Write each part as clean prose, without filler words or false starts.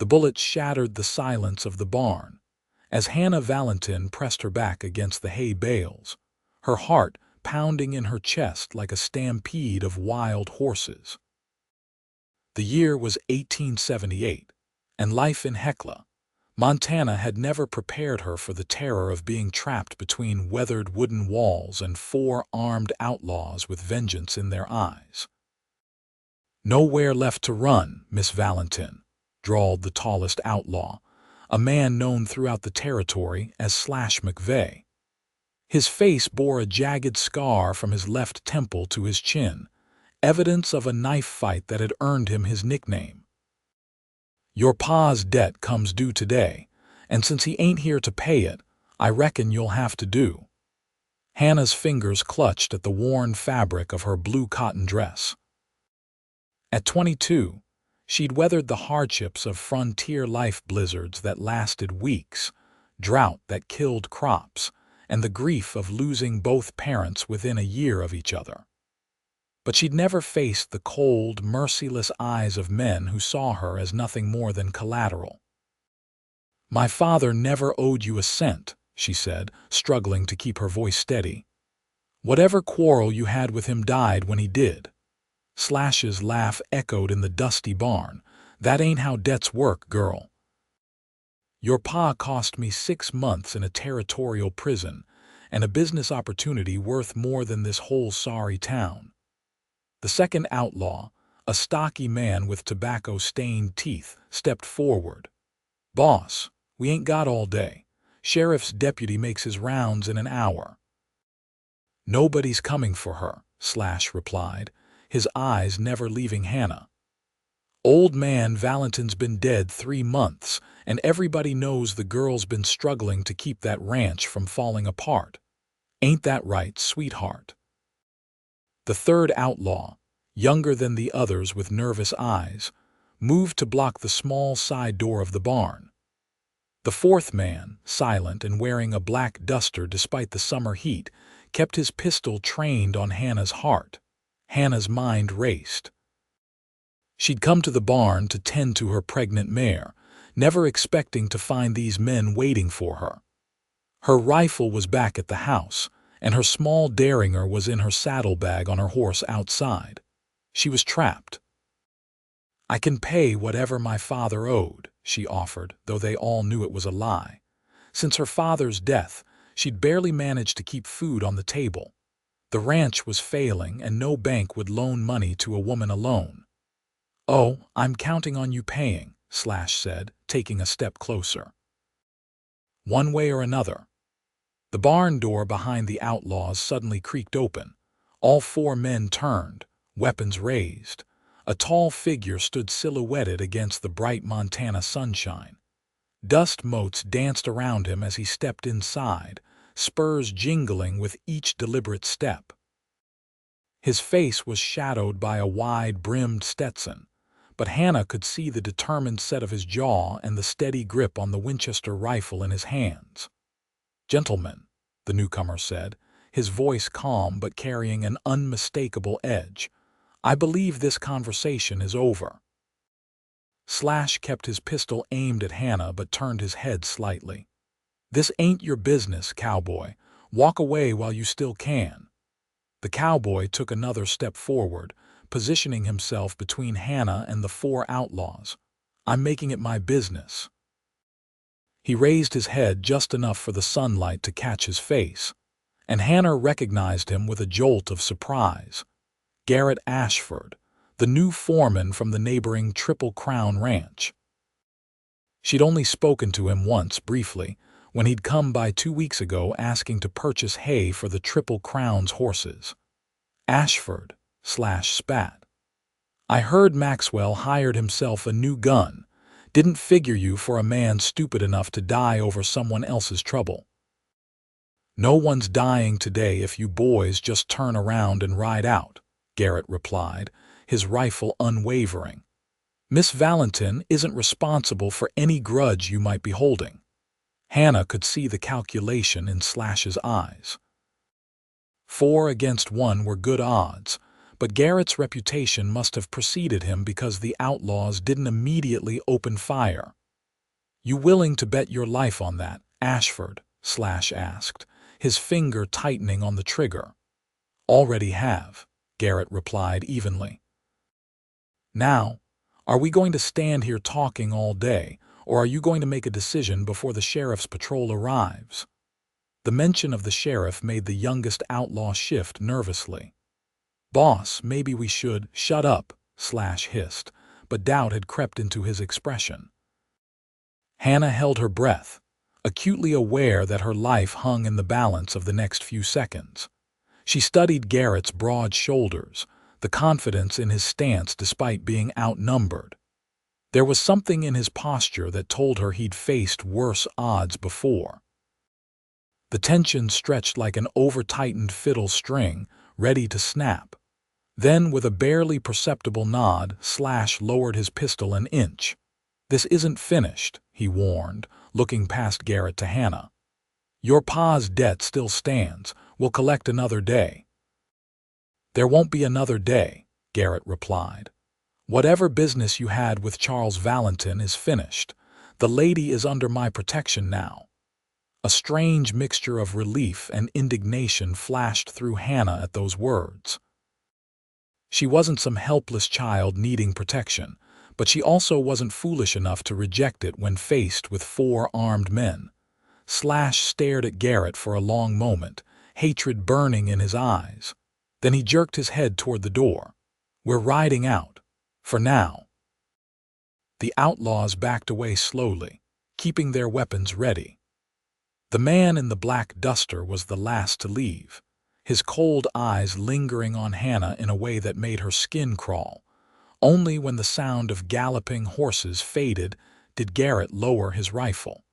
The bullet shattered the silence of the barn. As Hannah Valentin pressed her back against the hay bales, her heart pounding in her chest like a stampede of wild horses. The year was 1878, and life in Hecla, Montana had never prepared her for the terror of being trapped between weathered wooden walls and 4 armed outlaws with vengeance in their eyes. "Nowhere left to run, Miss Valentin," drawled the tallest outlaw, a man known throughout the territory as Slash McVeigh. His face bore a jagged scar from his left temple to his chin, evidence of a knife fight that had earned him his nickname. "Your pa's debt comes due today, and since he ain't here to pay it, I reckon you'll have to do." Hannah's fingers clutched at the worn fabric of her blue cotton dress. At 22, she'd weathered the hardships of frontier life, blizzards that lasted weeks, drought that killed crops, and the grief of losing both parents within a year of each other. But she'd never faced the cold, merciless eyes of men who saw her as nothing more than collateral. "My father never owed you a cent," she said, struggling to keep her voice steady. "Whatever quarrel you had with him died when he did." Slash's laugh echoed in the dusty barn. "That ain't how debts work, girl. Your pa cost me 6 months in a territorial prison and a business opportunity worth more than this whole sorry town." The second outlaw, a stocky man with tobacco-stained teeth, stepped forward. "Boss, we ain't got all day. Sheriff's deputy makes his rounds in an hour." "Nobody's coming for her," Slash replied, his eyes never leaving Hannah. "Old man Valentin's been dead 3 months, and everybody knows the girl's been struggling to keep that ranch from falling apart. Ain't that right, sweetheart?" The third outlaw, younger than the others with nervous eyes, moved to block the small side door of the barn. The fourth man, silent and wearing a black duster despite the summer heat, kept his pistol trained on Hannah's heart. Hannah's mind raced. She'd come to the barn to tend to her pregnant mare, never expecting to find these men waiting for her. Her rifle was back at the house, and her small derringer was in her saddlebag on her horse outside. She was trapped. "I can pay whatever my father owed," she offered, though they all knew it was a lie. Since her father's death, she'd barely managed to keep food on the table. The ranch was failing, and no bank would loan money to a woman alone. "Oh, I'm counting on you paying," Slash said, taking a step closer. "One way or another." The barn door behind the outlaws suddenly creaked open. All 4 men turned, weapons raised. A tall figure stood silhouetted against the bright Montana sunshine. Dust motes danced around him as he stepped inside, spurs jingling with each deliberate step. His face was shadowed by a wide-brimmed Stetson, but Hannah could see the determined set of his jaw and the steady grip on the Winchester rifle in his hands. "Gentlemen," the newcomer said, his voice calm but carrying an unmistakable edge, "I believe this conversation is over." Slash kept his pistol aimed at Hannah but turned his head slightly. "This ain't your business, cowboy. Walk away while you still can." The cowboy took another step forward, positioning himself between Hannah and the 4 outlaws. "I'm making it my business." He raised his head just enough for the sunlight to catch his face, and Hannah recognized him with a jolt of surprise. Garrett Ashford, the new foreman from the neighboring Triple Crown Ranch. She'd only spoken to him once, briefly, when he'd come by 2 weeks ago asking to purchase hay for the Triple Crown's horses. "Ashford," Slash spat. "I heard Maxwell hired himself a new gun. Didn't figure you for a man stupid enough to die over someone else's trouble." "No one's dying today if you boys just turn around and ride out," Garrett replied, his rifle unwavering. "Miss Valentin isn't responsible for any grudge you might be holding." Hannah could see the calculation in Slash's eyes. 4 against 1 were good odds, but Garrett's reputation must have preceded him because the outlaws didn't immediately open fire. "You willing to bet your life on that?" Ashford asked, his finger tightening on the trigger. "Already have," Garrett replied evenly. "Now, are we going to stand here talking all day, or are you going to make a decision before the sheriff's patrol arrives?" The mention of the sheriff made the youngest outlaw shift nervously. "Boss, maybe we should—" "Shut up," hissed, but doubt had crept into his expression. Hannah held her breath, acutely aware that her life hung in the balance of the next few seconds. She studied Garrett's broad shoulders, the confidence in his stance despite being outnumbered. There was something in his posture that told her he'd faced worse odds before. The tension stretched like an over-tightened fiddle string, ready to snap. Then, with a barely perceptible nod, lowered his pistol an inch. "This isn't finished," he warned, looking past Garrett to Hannah. "Your pa's debt still stands. We'll collect another day." "There won't be another day," Garrett replied. "Whatever business you had with Charles Valentin is finished. The lady is under my protection now." A strange mixture of relief and indignation flashed through Hannah at those words. She wasn't some helpless child needing protection, but she also wasn't foolish enough to reject it when faced with 4 armed men. Stared at Garrett for a long moment, hatred burning in his eyes. Then he jerked his head toward the door. "We're riding out. For now." The outlaws backed away slowly, keeping their weapons ready. The man in the black duster was the last to leave, his cold eyes lingering on Hannah in a way that made her skin crawl. Only when the sound of galloping horses faded did Garrett lower his rifle.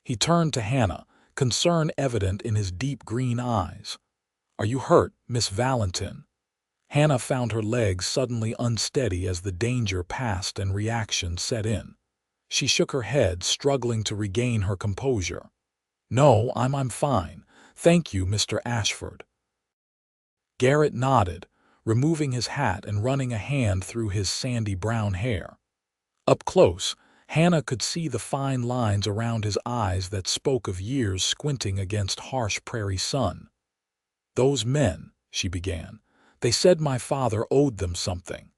He turned to Hannah, concern evident in his deep green eyes. "Are you hurt, Miss Valentin?" Hannah found her legs suddenly unsteady as the danger passed and reaction set in. She shook her head, struggling to regain her composure. "No, I'm fine. Thank you, Mr. Ashford." Garrett nodded, removing his hat and running a hand through his sandy brown hair. Up close, Hannah could see the fine lines around his eyes that spoke of years squinting against harsh prairie sun. "Those men," she began, "they said my father owed them something."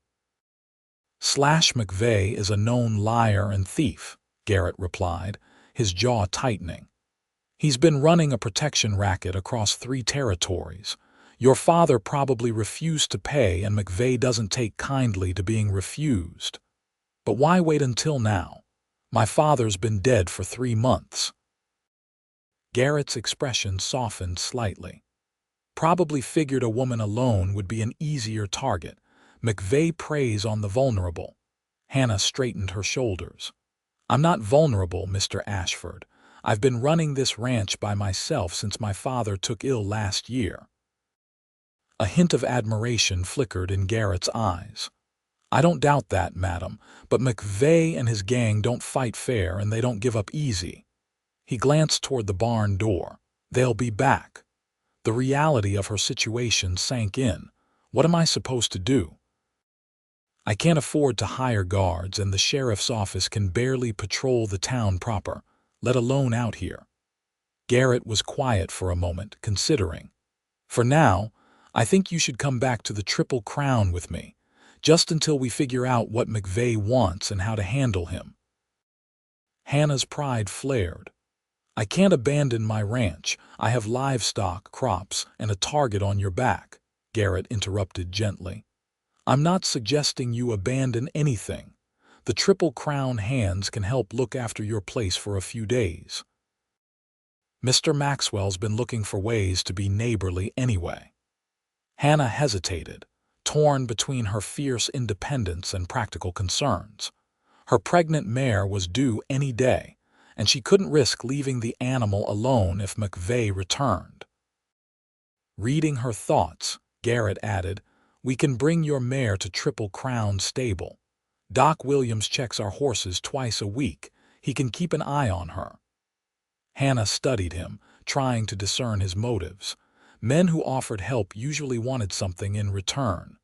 "McVeigh is a known liar and thief," Garrett replied, his jaw tightening. "He's been running a protection racket across 3 territories. Your father probably refused to pay, and McVeigh doesn't take kindly to being refused. But why wait until now? My father's been dead for 3 months." Garrett's expression softened slightly. Probably figured a woman alone would be an easier target. McVeigh preys on the vulnerable. Hannah straightened her shoulders. "I'm not vulnerable, Mr. Ashford. I've been running this ranch by myself since my father took ill last year." A hint of admiration flickered in Garrett's eyes. "I don't doubt that, madam, but McVeigh and his gang don't fight fair and they don't give up easy." He glanced toward the barn door. "They'll be back." The reality of her situation sank in. "What am I supposed to do?" "I can't afford to hire guards, and the sheriff's office can barely patrol the town proper, let alone out here." Garrett was quiet for a moment, considering. "For now, I think you should come back to the Triple Crown with me, just until we figure out what McVeigh wants and how to handle him." Hannah's pride flared. "I can't abandon my ranch. I have livestock, crops, and a target on your back," Garrett interrupted gently. "I'm not suggesting you abandon anything. The Triple Crown hands can help look after your place for a few days. Mr. Maxwell's been looking for ways to be neighborly anyway." Hannah hesitated, torn between her fierce independence and practical concerns. Her pregnant mare was due any day, and she couldn't risk leaving the animal alone if McVeigh returned. Reading her thoughts, Garrett added, "We can bring your mare to Triple Crown stable. Doc Williams checks our horses twice a week. He can keep an eye on her." Hannah studied him, trying to discern his motives. Men who offered help usually wanted something in return.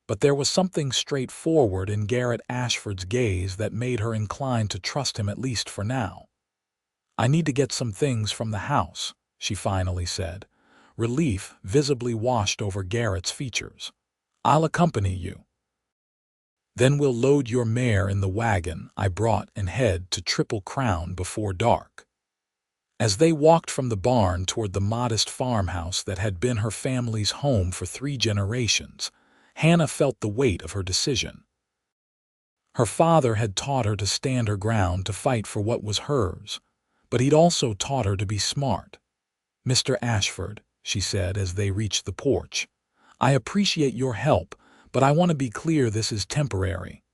But there was something straightforward in Garrett Ashford's gaze that made her inclined to trust him, at least for now. "I need to get some things from the house," she finally said. Relief visibly washed over Garrett's features. "I'll accompany you. Then we'll load your mare in the wagon I brought and head to Triple Crown before dark." As they walked from the barn toward the modest farmhouse that had been her family's home for 3 generations, Hannah felt the weight of her decision. Her father had taught her to stand her ground, to fight for what was hers, but he'd also taught her to be smart. "Mr. Ashford," she said as they reached the porch, "I appreciate your help, but I want to be clear this is temporary.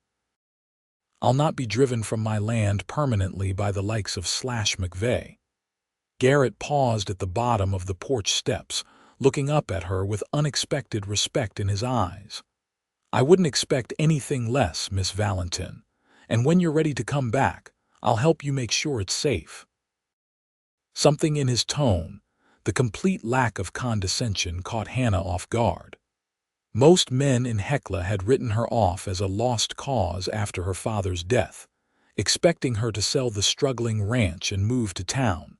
I'll not be driven from my land permanently by the likes of /McVeigh." Garrett paused at the bottom of the porch steps, looking up at her with unexpected respect in his eyes. "I wouldn't expect anything less, Miss Valentin, and when you're ready to come back, I'll help you make sure it's safe." Something in his tone, the complete lack of condescension, caught Hannah off guard. Most men in Hecla had written her off as a lost cause after her father's death, expecting her to sell the struggling ranch and move to town,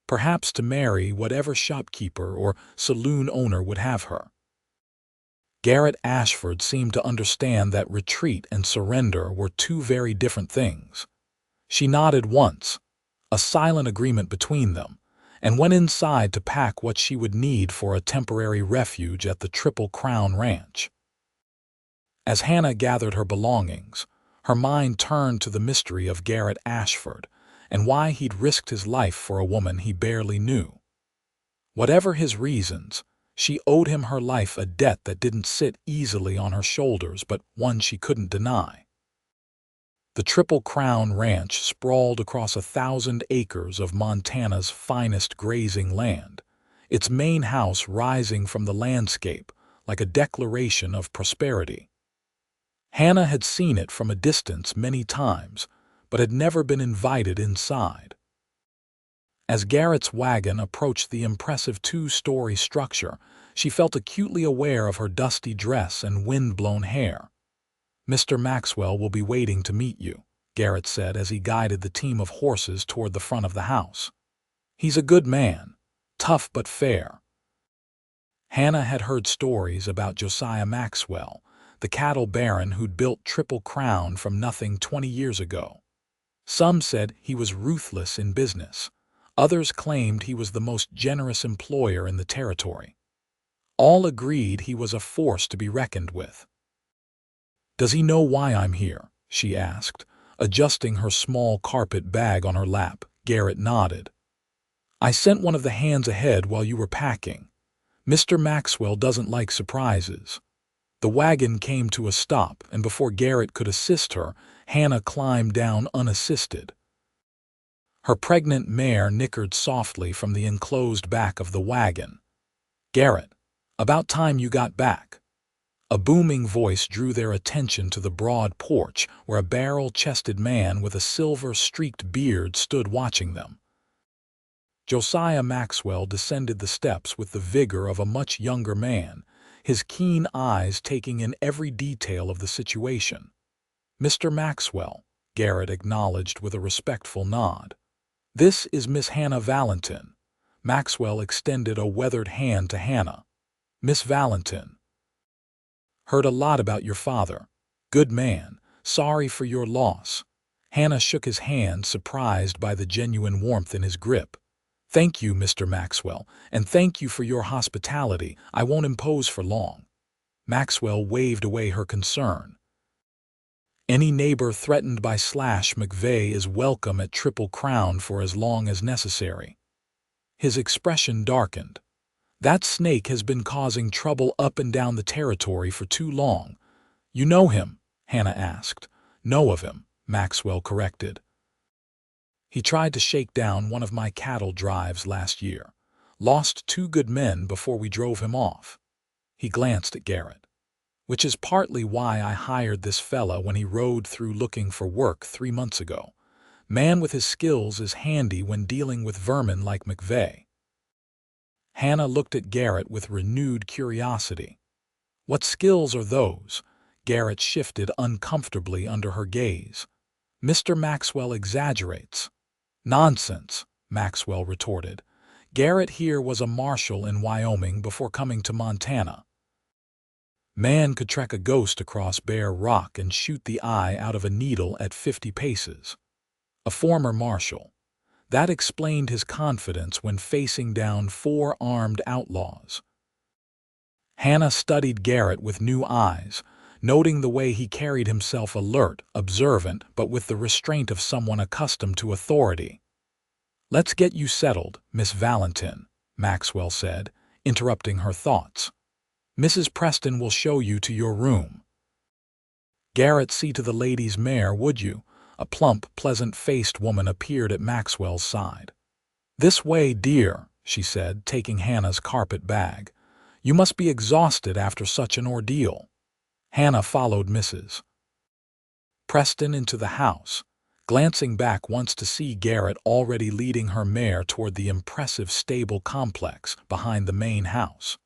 perhaps to marry whatever shopkeeper or saloon owner would have her. Garrett Ashford seemed to understand that retreat and surrender were 2 very different things. She nodded once, a silent agreement between them, and went inside to pack what she would need for a temporary refuge at the Triple Crown Ranch. As Hannah gathered her belongings, her mind turned to the mystery of Garrett Ashford and why he'd risked his life for a woman he barely knew. Whatever his reasons, she owed him her life, a debt that didn't sit easily on her shoulders, but one she couldn't deny. The Triple Crown Ranch sprawled across 1,000 acres of Montana's finest grazing land, its main house rising from the landscape like a declaration of prosperity. Hannah had seen it from a distance many times, but had never been invited inside. As Garrett's wagon approached the impressive 2-story structure, she felt acutely aware of her dusty dress and wind-blown hair. "Mr. Maxwell will be waiting to meet you," Garrett said as he guided the team of horses toward the front of the house. "He's a good man, tough but fair." Hannah had heard stories about Josiah Maxwell, the cattle baron who'd built Triple Crown from nothing 20 years ago. Some said he was ruthless in business. Others claimed he was the most generous employer in the territory. All agreed he was a force to be reckoned with. "Does he know why I'm here?" she asked, adjusting her small carpet bag on her lap. Garrett nodded. "I sent one of the hands ahead while you were packing. Mr. Maxwell doesn't like surprises." The wagon came to a stop, and before Garrett could assist her, Hannah climbed down unassisted. Her pregnant mare nickered softly from the enclosed back of the wagon. "Garrett, about time you got back." A booming voice drew their attention to the broad porch where a barrel-chested man with a silver-streaked beard stood watching them. Josiah Maxwell descended the steps with the vigor of a much younger man, his keen eyes taking in every detail of the situation. "Mr. Maxwell," Garrett acknowledged with a respectful nod. "This is Miss Hannah Valentin." Maxwell extended a weathered hand to Hannah. "Miss Valentin. Heard a lot about your father. Good man. Sorry for your loss." Hannah shook his hand, surprised by the genuine warmth in his grip. "Thank you, Mr. Maxwell, and thank you for your hospitality. I won't impose for long." Maxwell waved away her concern. "Any neighbor threatened by /McVeigh is welcome at Triple Crown for as long as necessary." His expression darkened. "That snake has been causing trouble up and down the territory for too long." "You know him?" Hannah asked. "Know of him," Maxwell corrected. "He tried to shake down one of my cattle drives last year. Lost 2 good men before we drove him off." He glanced at Garrett. "Which is partly why I hired this fella when he rode through looking for work 3 months ago. Man with his skills is handy when dealing with vermin like McVeigh." Hannah looked at Garrett with renewed curiosity. What skills are those? Garrett shifted uncomfortably under her gaze. Mr. Maxwell exaggerates. Nonsense, Maxwell retorted. Garrett here was a marshal in Wyoming before coming to Montana. Man could trek a ghost across bare rock and shoot the eye out of a needle at 50 paces. A former marshal. That explained his confidence when facing down 4 armed outlaws. Hannah studied Garrett with new eyes, noting the way he carried himself, alert, observant, but with the restraint of someone accustomed to authority. "Let's get you settled, Miss Valentin," Maxwell said, interrupting her thoughts. "Mrs. Preston will show you to your room." "Garrett, see to the lady's mare, would you?" A plump, pleasant-faced woman appeared at Maxwell's side. "This way, dear," she said, taking Hannah's carpet bag. "You must be exhausted after such an ordeal." Hannah followed Mrs. Preston into the house, glancing back once to see Garrett already leading her mare toward the impressive stable complex behind the main house.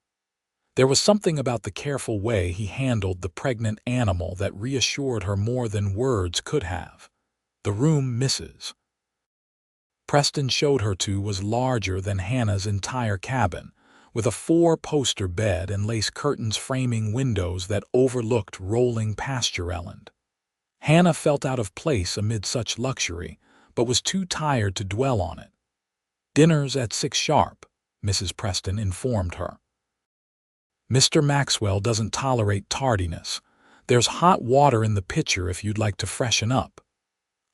There was something about the careful way he handled the pregnant animal that reassured her more than words could have. The room Mrs. Preston showed her to was larger than Hannah's entire cabin, with a 4-poster bed and lace curtains framing windows that overlooked rolling pastureland. Hannah felt out of place amid such luxury, but was too tired to dwell on it. "Dinner's at 6 sharp," Mrs. Preston informed her. "Mr. Maxwell doesn't tolerate tardiness. There's hot water in the pitcher if you'd like to freshen up."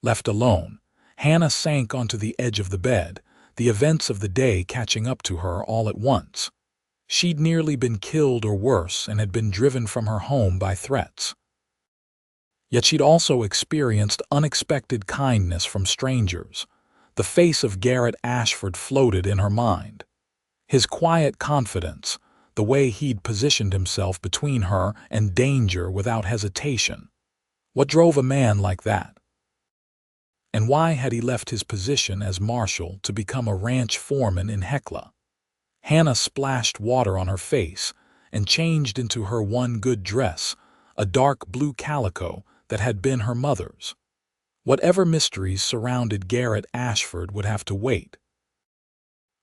Left alone, Hannah sank onto the edge of the bed, the events of the day catching up to her all at once. She'd nearly been killed or worse and had been driven from her home by threats. Yet she'd also experienced unexpected kindness from strangers. The face of Garrett Ashford floated in her mind. His quiet confidence, the way he'd positioned himself between her and danger without hesitation. What drove a man like that? And why had he left his position as marshal to become a ranch foreman in Hecla? Hannah splashed water on her face and changed into her one good dress, a dark blue calico that had been her mother's. Whatever mysteries surrounded Garrett Ashford would have to wait.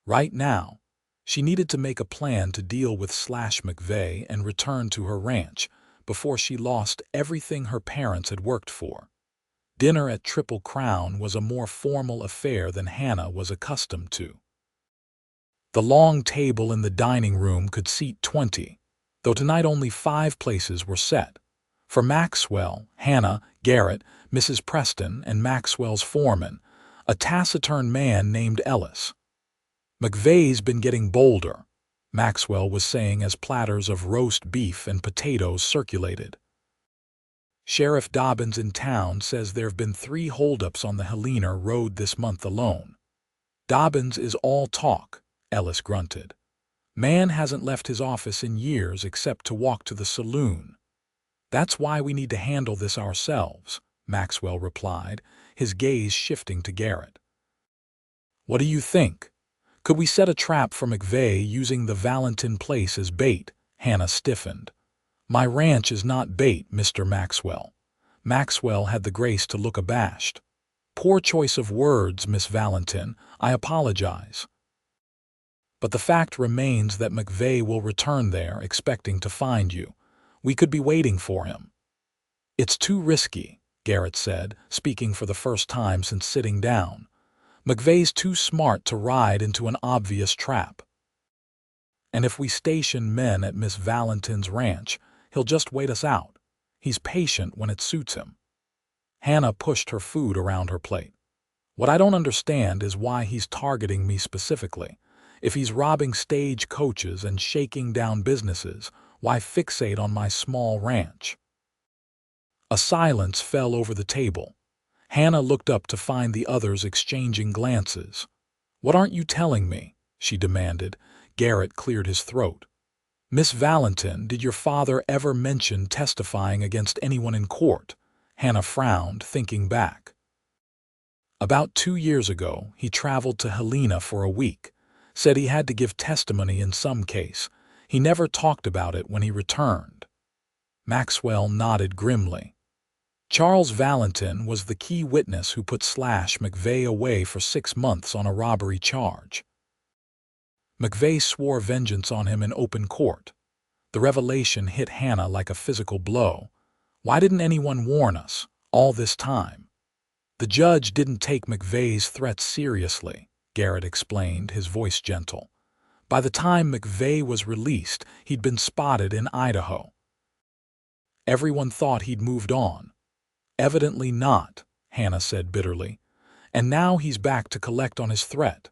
Right now, she needed to make a plan to deal with McVeigh and return to her ranch before she lost everything her parents had worked for. Dinner at Triple Crown was a more formal affair than Hannah was accustomed to. The long table in the dining room could seat 20, though tonight only 5 places were set. For Maxwell, Hannah, Garrett, Mrs. Preston, and Maxwell's foreman, a taciturn man named Ellis. "McVeigh's been getting bolder," Maxwell was saying as platters of roast beef and potatoes circulated. "Sheriff Dobbins in town says there have been 3 holdups on the Helena Road this month alone." "Dobbins is all talk," Ellis grunted. "Man hasn't left his office in years except to walk to the saloon." "That's why we need to handle this ourselves," Maxwell replied, his gaze shifting to Garrett. "What do you think? Could we set a trap for McVeigh using the Valentin place as bait?" Hannah stiffened. "My ranch is not bait, Mr. Maxwell." Maxwell had the grace to look abashed. "Poor choice of words, Miss Valentin. I apologize. But the fact remains that McVeigh will return there expecting to find you. We could be waiting for him." "It's too risky," Garrett said, speaking for the first time since sitting down. "McVeigh's too smart to ride into an obvious trap. And if we station men at Miss Valentin's ranch, he'll just wait us out. He's patient when it suits him." Hannah pushed her food around her plate. "What I don't understand is why he's targeting me specifically. If he's robbing stage coaches and shaking down businesses, why fixate on my small ranch?" A silence fell over the table. Hannah looked up to find the others exchanging glances. "What aren't you telling me?" she demanded. Garrett cleared his throat. "Miss Valentin, did your father ever mention testifying against anyone in court?" Hannah frowned, thinking back. "About 2 years ago, he traveled to Helena for a week. Said he had to give testimony in some case. He never talked about it when he returned. Maxwell nodded grimly. Charles Valentin was the key witness who put McVeigh away for 6 months on a robbery charge. McVeigh swore vengeance on him in open court. The revelation hit Hannah like a physical blow. Why didn't anyone warn us all this time? The judge didn't take McVeigh's threats seriously, Garrett explained, his voice gentle. By the time McVeigh was released, he'd been spotted in Idaho. Everyone thought he'd moved on. Evidently not, Hannah said bitterly. And now he's back to collect on his threat.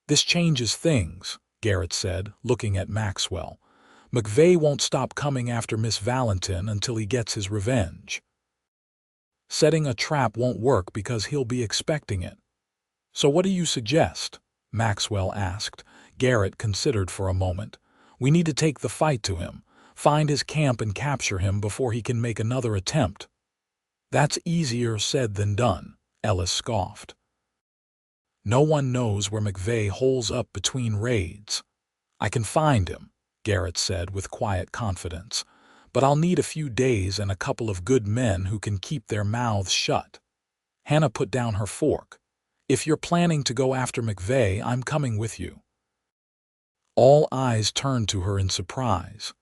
This changes things, Garrett said, looking at Maxwell. McVeigh won't stop coming after Miss Valentin until he gets his revenge. Setting a trap won't work because he'll be expecting it. So what do you suggest? Maxwell asked. Garrett considered for a moment. We need to take the fight to him, find his camp and capture him before he can make another attempt. That's easier said than done, Ellis scoffed. No one knows where McVeigh holes up between raids. I can find him, Garrett said with quiet confidence, but I'll need a few days and a couple of good men who can keep their mouths shut. Hannah put down her fork. If you're planning to go after McVeigh, I'm coming with you. All eyes turned to her in surprise.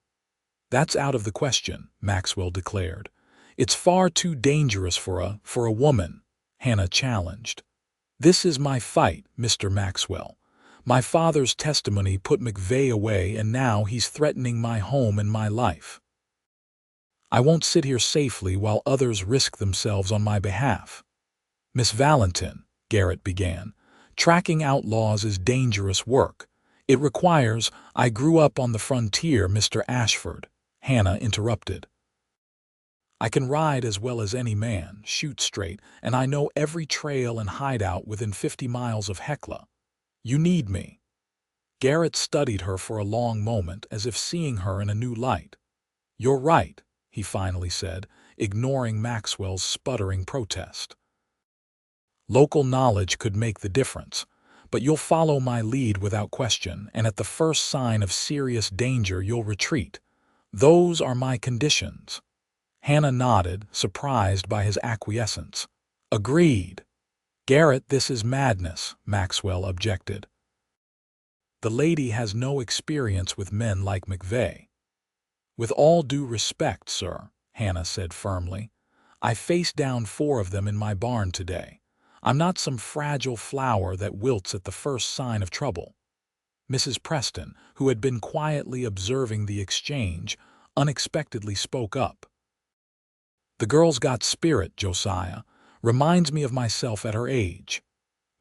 That's out of the question, Maxwell declared. It's far too dangerous for a woman, Hannah challenged. This is my fight, Mr. Maxwell. My father's testimony put McVeigh away and now he's threatening my home and my life. I won't sit here safely while others risk themselves on my behalf. Miss Valentin, Garrett began, tracking outlaws is dangerous work. It requires, I grew up on the frontier, Mr. Ashford, Hannah interrupted. I can ride as well as any man, shoot straight, and I know every trail and hideout within 50 miles of Hecla. You need me. Garrett studied her for a long moment as if seeing her in a new light. You're right, he finally said, ignoring Maxwell's sputtering protest. Local knowledge could make the difference, but you'll follow my lead without question, and at the first sign of serious danger you'll retreat. Those are my conditions. Hannah nodded, surprised by his acquiescence. Agreed. Garrett, this is madness, Maxwell objected. The lady has no experience with men like McVeigh. With all due respect, sir, Hannah said firmly, I faced down 4 of them in my barn today. I'm not some fragile flower that wilts at the first sign of trouble. Mrs. Preston, who had been quietly observing the exchange, unexpectedly spoke up. The girl's got spirit, Josiah. Reminds me of myself at her age.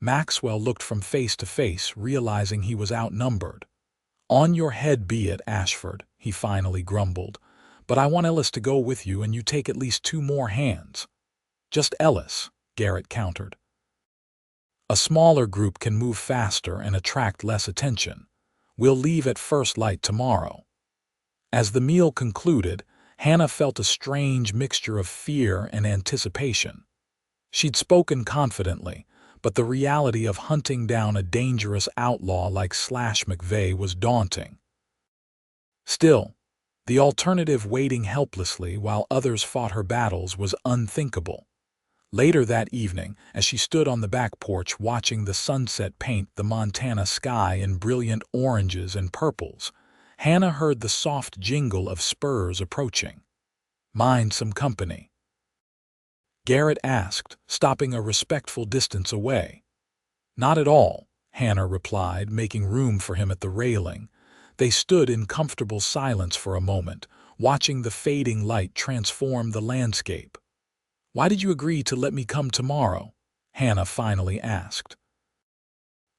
Maxwell looked from face to face, realizing he was outnumbered. On your head be it, Ashford, he finally grumbled. But I want Ellis to go with you and you take at least 2 more hands. Just Ellis, Garrett countered. A smaller group can move faster and attract less attention. We'll leave at first light tomorrow. As the meal concluded, Hannah felt a strange mixture of fear and anticipation. She'd spoken confidently, but the reality of hunting down a dangerous outlaw like McVeigh was daunting. Still, the alternative, waiting helplessly while others fought her battles, was unthinkable. Later that evening, as she stood on the back porch watching the sunset paint the Montana sky in brilliant oranges and purples, Hannah heard the soft jingle of spurs approaching. Mind some company? Garrett asked, stopping a respectful distance away. Not at all, Hannah replied, making room for him at the railing. They stood in comfortable silence for a moment, watching the fading light transform the landscape. Why did you agree to let me come tomorrow? Hannah finally asked.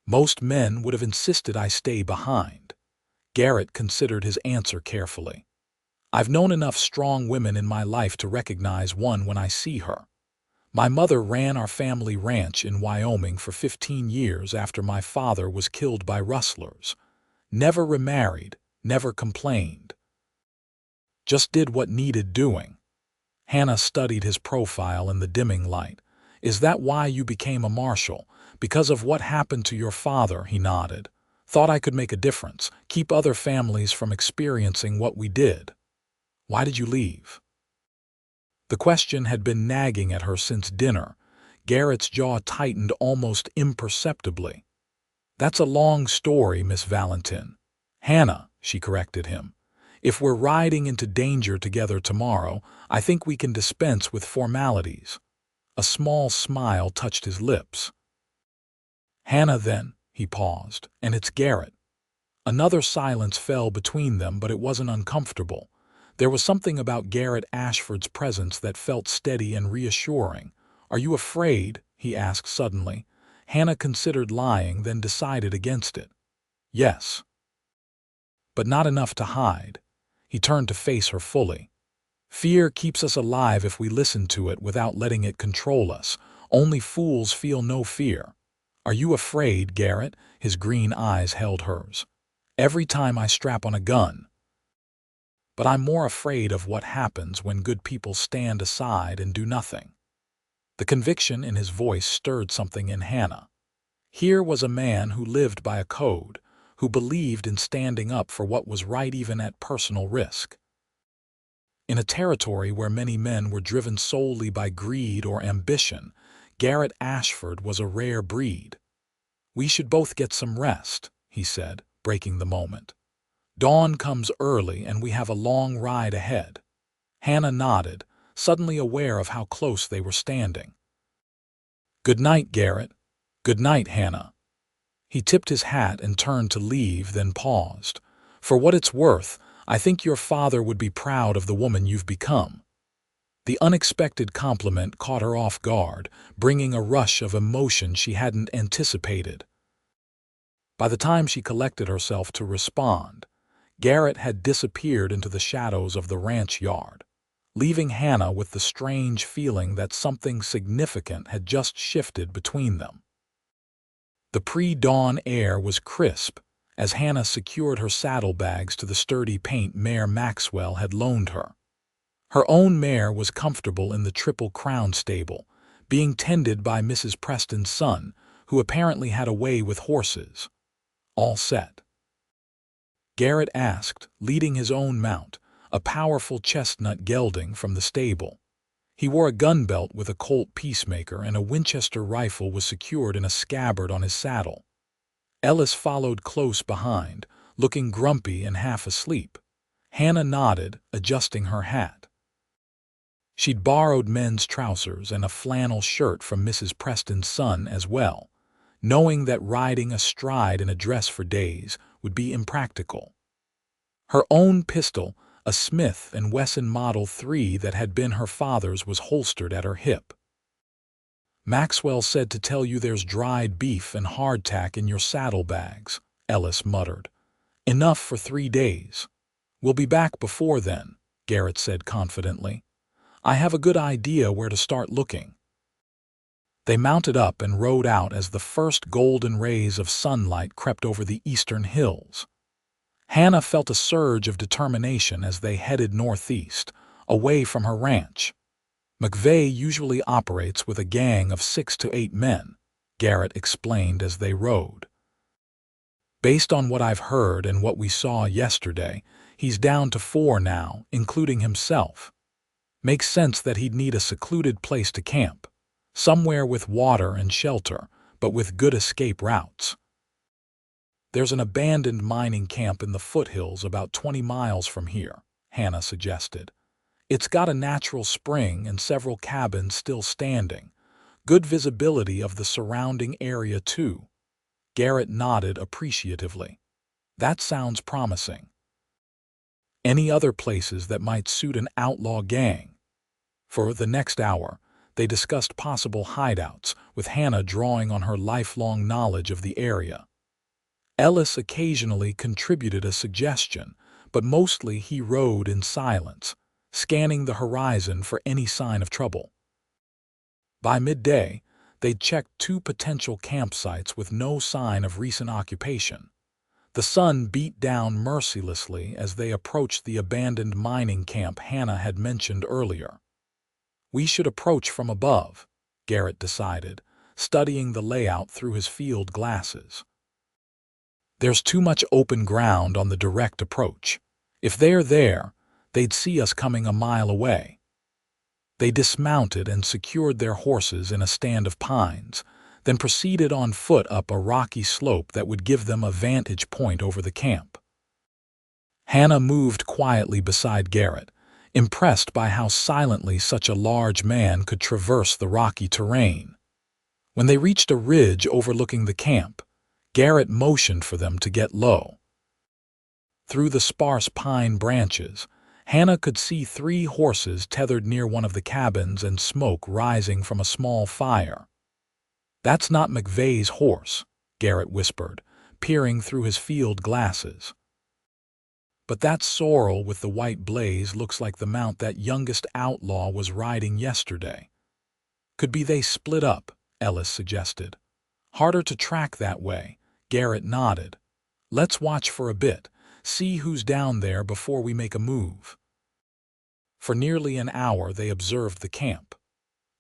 Most men would have insisted I stay behind. Garrett considered his answer carefully. I've known enough strong women in my life to recognize one when I see her. My mother ran our family ranch in Wyoming for 15 years after my father was killed by rustlers. Never remarried, never complained. Just did what needed doing. Hannah studied his profile in the dimming light. Is that why you became a marshal? Because of what happened to your father? He nodded. Thought I could make a difference, keep other families from experiencing what we did. Why did you leave? The question had been nagging at her since dinner. Garrett's jaw tightened almost imperceptibly. That's a long story, Miss Valentin. Hannah, she corrected him. If we're riding into danger together tomorrow, I think we can dispense with formalities. A small smile touched his lips. Hannah, then, he paused, and it's Garrett. Another silence fell between them, but it wasn't uncomfortable. There was something about Garrett Ashford's presence that felt steady and reassuring. Are you afraid? He asked suddenly. Hannah considered lying, then decided against it. Yes. But not enough to hide. He turned to face her fully. Fear keeps us alive if we listen to it without letting it control us. Only fools feel no fear. Are you afraid, Garrett? His green eyes held hers. Every time I strap on a gun. But I'm more afraid of what happens when good people stand aside and do nothing. The conviction in his voice stirred something in Hannah. Here was a man who lived by a code, who believed in standing up for what was right even at personal risk. In a territory where many men were driven solely by greed or ambition, Garrett Ashford was a rare breed. We should both get some rest, he said, breaking the moment. Dawn comes early and we have a long ride ahead. Hannah nodded, suddenly aware of how close they were standing. Good night, Garrett. Good night, Hannah. He tipped his hat and turned to leave, then paused. For what it's worth, I think your father would be proud of the woman you've become. The unexpected compliment caught her off guard, bringing a rush of emotion she hadn't anticipated. By the time she collected herself to respond, Garrett had disappeared into the shadows of the ranch yard, leaving Hannah with the strange feeling that something significant had just shifted between them. The pre-dawn air was crisp as Hannah secured her saddlebags to the sturdy paint mare Maxwell had loaned her. Her own mare was comfortable in the Triple Crown stable, being tended by Mrs. Preston's son, who apparently had a way with horses. All set? Garrett asked, leading his own mount, a powerful chestnut gelding from the stable. He wore a gun belt with a Colt Peacemaker, and a Winchester rifle was secured in a scabbard on his saddle. Ellis followed close behind, looking grumpy and half asleep. Hannah nodded, adjusting her hat. She'd borrowed men's trousers and a flannel shirt from Mrs. Preston's son as well, knowing that riding astride in a dress for days would be impractical. Her own pistol, a Smith & Wesson Model 3 that had been her father's, was holstered at her hip. Maxwell said to tell you there's dried beef and hardtack in your saddlebags, Ellis muttered. Enough for 3 days. We'll be back before then, Garrett said confidently. I have a good idea where to start looking. They mounted up and rode out as the first golden rays of sunlight crept over the eastern hills. Hannah felt a surge of determination as they headed northeast, away from her ranch. McVeigh usually operates with a gang of 6 to 8 men, Garrett explained as they rode. Based on what I've heard and what we saw yesterday, he's down to 4 now, including himself. Makes sense that he'd need a secluded place to camp, somewhere with water and shelter, but with good escape routes. There's an abandoned mining camp in the foothills about 20 miles from here, Hannah suggested. It's got a natural spring and several cabins still standing. Good visibility of the surrounding area, too. Garrett nodded appreciatively. That sounds promising. Any other places that might suit an outlaw gang? For the next hour, they discussed possible hideouts, with Hannah drawing on her lifelong knowledge of the area. Ellis occasionally contributed a suggestion, but mostly he rode in silence, scanning the horizon for any sign of trouble. By midday, they'd checked 2 potential campsites with no sign of recent occupation. The sun beat down mercilessly as they approached the abandoned mining camp Hannah had mentioned earlier. We should approach from above, Garrett decided, studying the layout through his field glasses. There's too much open ground on the direct approach. If they're there, they'd see us coming a mile away." They dismounted and secured their horses in a stand of pines, then proceeded on foot up a rocky slope that would give them a vantage point over the camp. Hannah moved quietly beside Garrett, impressed by how silently such a large man could traverse the rocky terrain. When they reached a ridge overlooking the camp, Garrett motioned for them to get low. Through the sparse pine branches, Hannah could see 3 horses tethered near one of the cabins and smoke rising from a small fire. "That's not McVeigh's horse," Garrett whispered, peering through his field glasses. "But that sorrel with the white blaze looks like the mount that youngest outlaw was riding yesterday." "Could be they split up," Ellis suggested. "Harder to track that way." Garrett nodded. "Let's watch for a bit, see who's down there before we make a move." For nearly an hour they observed the camp.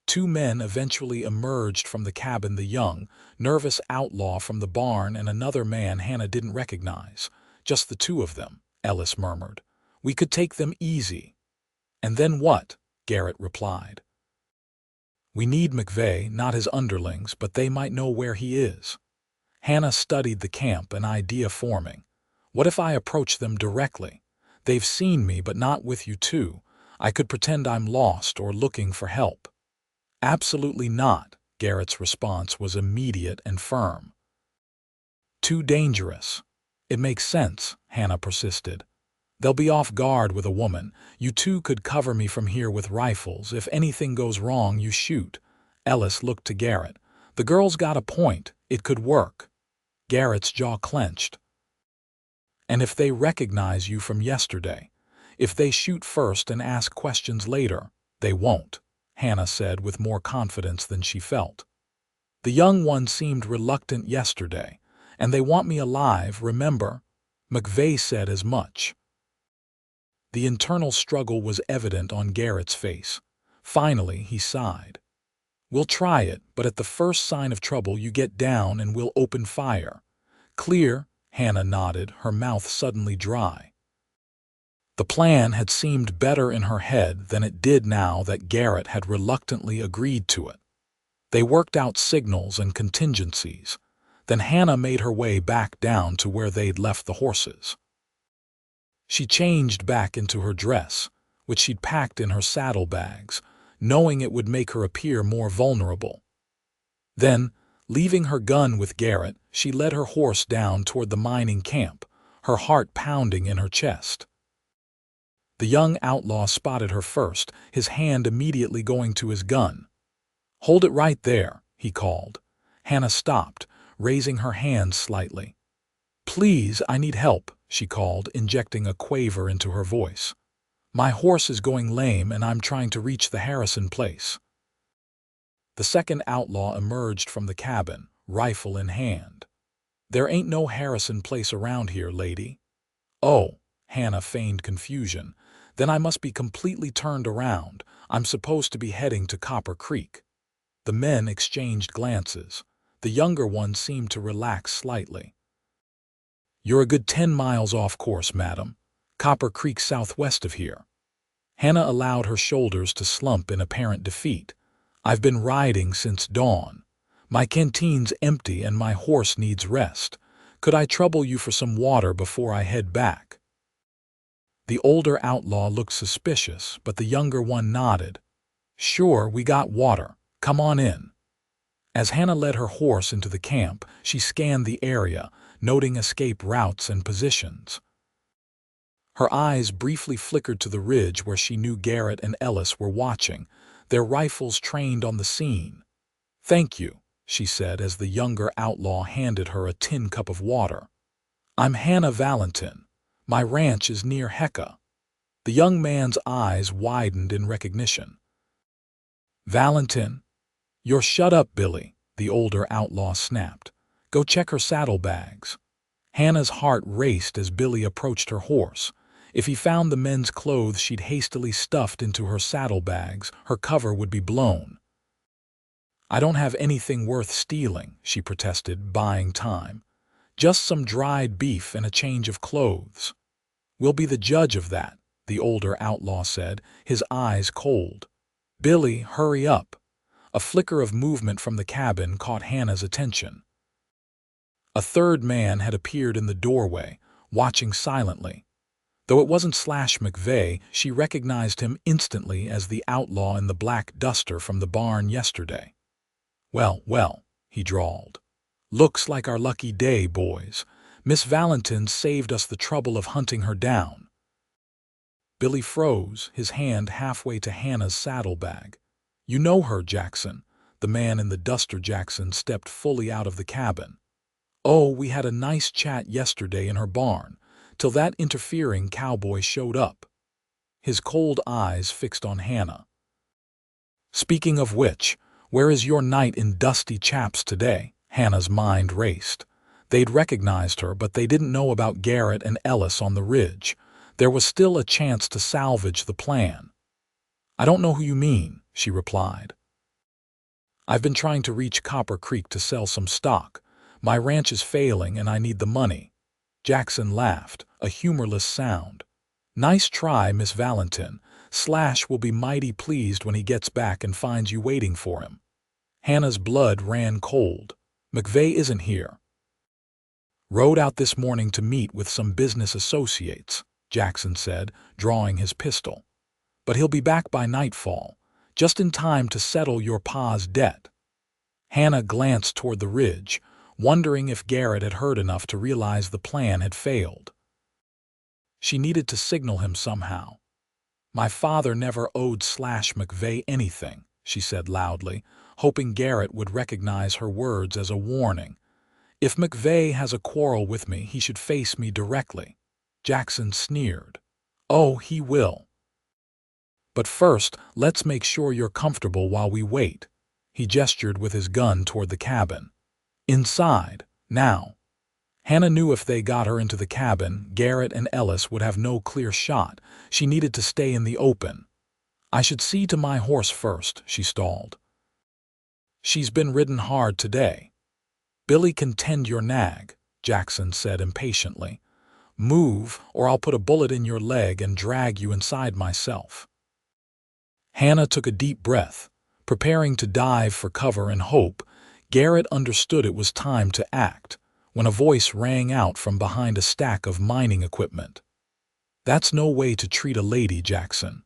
2 men eventually emerged from the cabin, the young, nervous outlaw from the barn and another man Hannah didn't recognize. "Just the 2 of them," Ellis murmured. "We could take them easy." "And then what?" Garrett replied. "We need McVeigh, not his underlings, but they might know where he is." Hannah studied the camp, an idea forming. "What if I approach them directly? They've seen me, but not with you two. I could pretend I'm lost or looking for help." "Absolutely not," Garrett's response was immediate and firm. "Too dangerous." "It makes sense," Hannah persisted. "They'll be off guard with a woman. You 2 could cover me from here with rifles. If anything goes wrong, you shoot." Ellis looked to Garrett. "The girl's got a point. It could work." Garrett's jaw clenched. "And if they recognize you from yesterday? If they shoot first and ask questions later?" "They won't," Hannah said with more confidence than she felt. "The young one seemed reluctant yesterday, and they want me alive, remember? McVeigh said as much." The internal struggle was evident on Garrett's face. Finally, he sighed. "We'll try it, but at the first sign of trouble you get down and we'll open fire." "Clear," Hannah nodded, her mouth suddenly dry. The plan had seemed better in her head than it did now that Garrett had reluctantly agreed to it. They worked out signals and contingencies. Then Hannah made her way back down to where they'd left the horses. She changed back into her dress, which she'd packed in her saddlebags, knowing it would make her appear more vulnerable. Then, leaving her gun with Garrett, she led her horse down toward the mining camp, her heart pounding in her chest. The young outlaw spotted her first, his hand immediately going to his gun. "Hold it right there," he called. Hannah stopped, raising her hand slightly. "Please, I need help," she called, injecting a quaver into her voice. "My horse is going lame and I'm trying to reach the Harrison place." The second outlaw emerged from the cabin, rifle in hand. "There ain't no Harrison place around here, lady." "Oh," Hannah feigned confusion. "Then I must be completely turned around. I'm supposed to be heading to Copper Creek." The men exchanged glances. The younger one seemed to relax slightly. "You're a good 10 miles off course, madam. Copper Creek southwest of here." Hannah allowed her shoulders to slump in apparent defeat. "I've been riding since dawn. My canteen's empty and my horse needs rest. Could I trouble you for some water before I head back?" The older outlaw looked suspicious, but the younger one nodded. "Sure, we got water. Come on in." As Hannah led her horse into the camp, she scanned the area, noting escape routes and positions. Her eyes briefly flickered to the ridge where she knew Garrett and Ellis were watching, their rifles trained on the scene. "Thank you," she said as the younger outlaw handed her a tin cup of water. "I'm Hannah Valentin. My ranch is near Hecka." The young man's eyes widened in recognition. "Valentin? You're shut up, Billy," the older outlaw snapped. "Go check her saddlebags." Hannah's heart raced as Billy approached her horse. If he found the men's clothes she'd hastily stuffed into her saddlebags, her cover would be blown. "I don't have anything worth stealing," she protested, buying time. Just some dried beef and a change of clothes. We'll be the judge of that, the older outlaw said, his eyes cold. Billy, hurry up. A flicker of movement from the cabin caught Hannah's attention. A third man had appeared in the doorway, watching silently. Though it wasn't McVeigh, she recognized him instantly as the outlaw in the black duster from the barn yesterday. Well, well, he drawled. Looks like our lucky day, boys. Miss Valentin saved us the trouble of hunting her down. Billy froze, his hand halfway to Hannah's saddlebag. You know her, Jackson. The man in the duster. Jackson stepped fully out of the cabin. Oh, we had a nice chat yesterday in her barn, till that interfering cowboy showed up. His cold eyes fixed on Hannah. Speaking of which, where is your knight in dusty chaps today? Hannah's mind raced. They'd recognized her, but they didn't know about Garrett and Ellis on the ridge. There was still a chance to salvage the plan. I don't know who you mean, she replied. I've been trying to reach Copper Creek to sell some stock. My ranch is failing and I need the money. Jackson laughed, a humorless sound. Nice try, Miss Valentin. Slash will be mighty pleased when he gets back and finds you waiting for him. Hannah's blood ran cold. McVeigh isn't here. Rode out this morning to meet with some business associates, Jackson said, drawing his pistol. But he'll be back by nightfall, just in time to settle your pa's debt. Hannah glanced toward the ridge, wondering if Garrett had heard enough to realize the plan had failed. She needed to signal him somehow. My father never owed McVeigh anything, she said loudly, hoping Garrett would recognize her words as a warning. If McVeigh has a quarrel with me, he should face me directly. Jackson sneered. Oh, he will. But first, let's make sure you're comfortable while we wait. He gestured with his gun toward the cabin. Inside, now. Hannah knew if they got her into the cabin, Garrett and Ellis would have no clear shot. She needed to stay in the open. I should see to my horse first, she stalled. She's been ridden hard today. Billy can tend your nag, Jackson said impatiently. Move, or I'll put a bullet in your leg and drag you inside myself. Hannah took a deep breath, preparing to dive for cover and hope. Garrett understood it was time to act, when a voice rang out from behind a stack of mining equipment. That's no way to treat a lady, Jackson.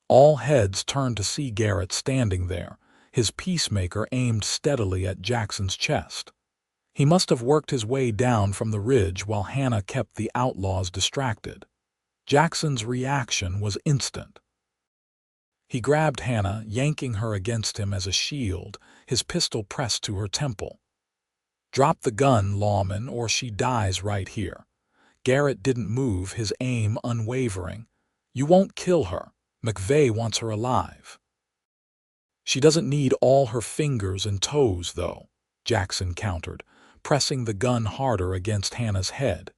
All heads turned to see Garrett standing there, his peacemaker aimed steadily at Jackson's chest. He must have worked his way down from the ridge while Hannah kept the outlaws distracted. Jackson's reaction was instant. He grabbed Hannah, yanking her against him as a shield, his pistol pressed to her temple. Drop the gun, lawman, or she dies right here. Garrett didn't move, his aim unwavering. You won't kill her. McVeigh wants her alive. She doesn't need all her fingers and toes, though, Jackson countered, pressing the gun harder against Hannah's head.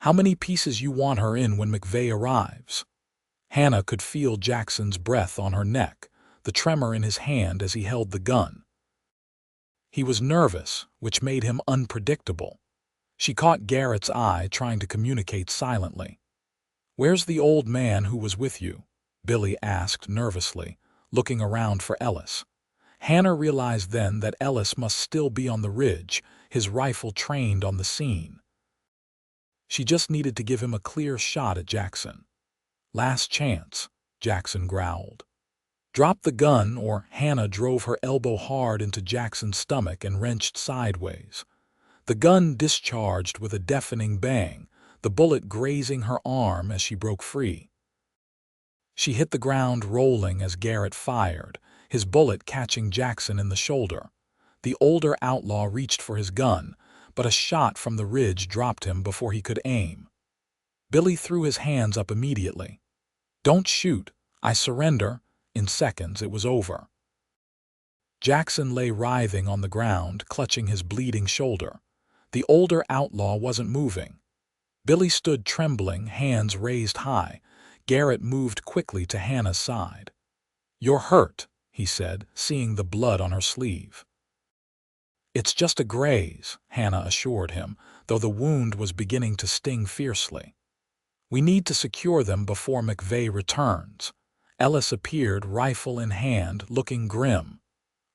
How many pieces you want her in when McVeigh arrives? Hannah could feel Jackson's breath on her neck, the tremor in his hand as he held the gun. He was nervous, which made him unpredictable. She caught Garrett's eye, trying to communicate silently. Where's the old man who was with you? Billy asked nervously, looking around for Ellis. Hannah realized then that Ellis must still be on the ridge, his rifle trained on the scene. She just needed to give him a clear shot at Jackson. Last chance, Jackson growled. Drop the gun, or Hannah drove her elbow hard into Jackson's stomach and wrenched sideways. The gun discharged with a deafening bang, the bullet grazing her arm as she broke free. She hit the ground rolling as Garrett fired, his bullet catching Jackson in the shoulder. The older outlaw reached for his gun, but a shot from the ridge dropped him before he could aim. Billy threw his hands up immediately. Don't shoot, I surrender. In seconds it was over. Jackson lay writhing on the ground, clutching his bleeding shoulder. The older outlaw wasn't moving. Billy stood trembling, hands raised high. Garrett moved quickly to Hannah's side. You're hurt, he said, seeing the blood on her sleeve. "It's just a graze," Hannah assured him, though the wound was beginning to sting fiercely. "We need to secure them before McVeigh returns." Ellis appeared, rifle in hand, looking grim.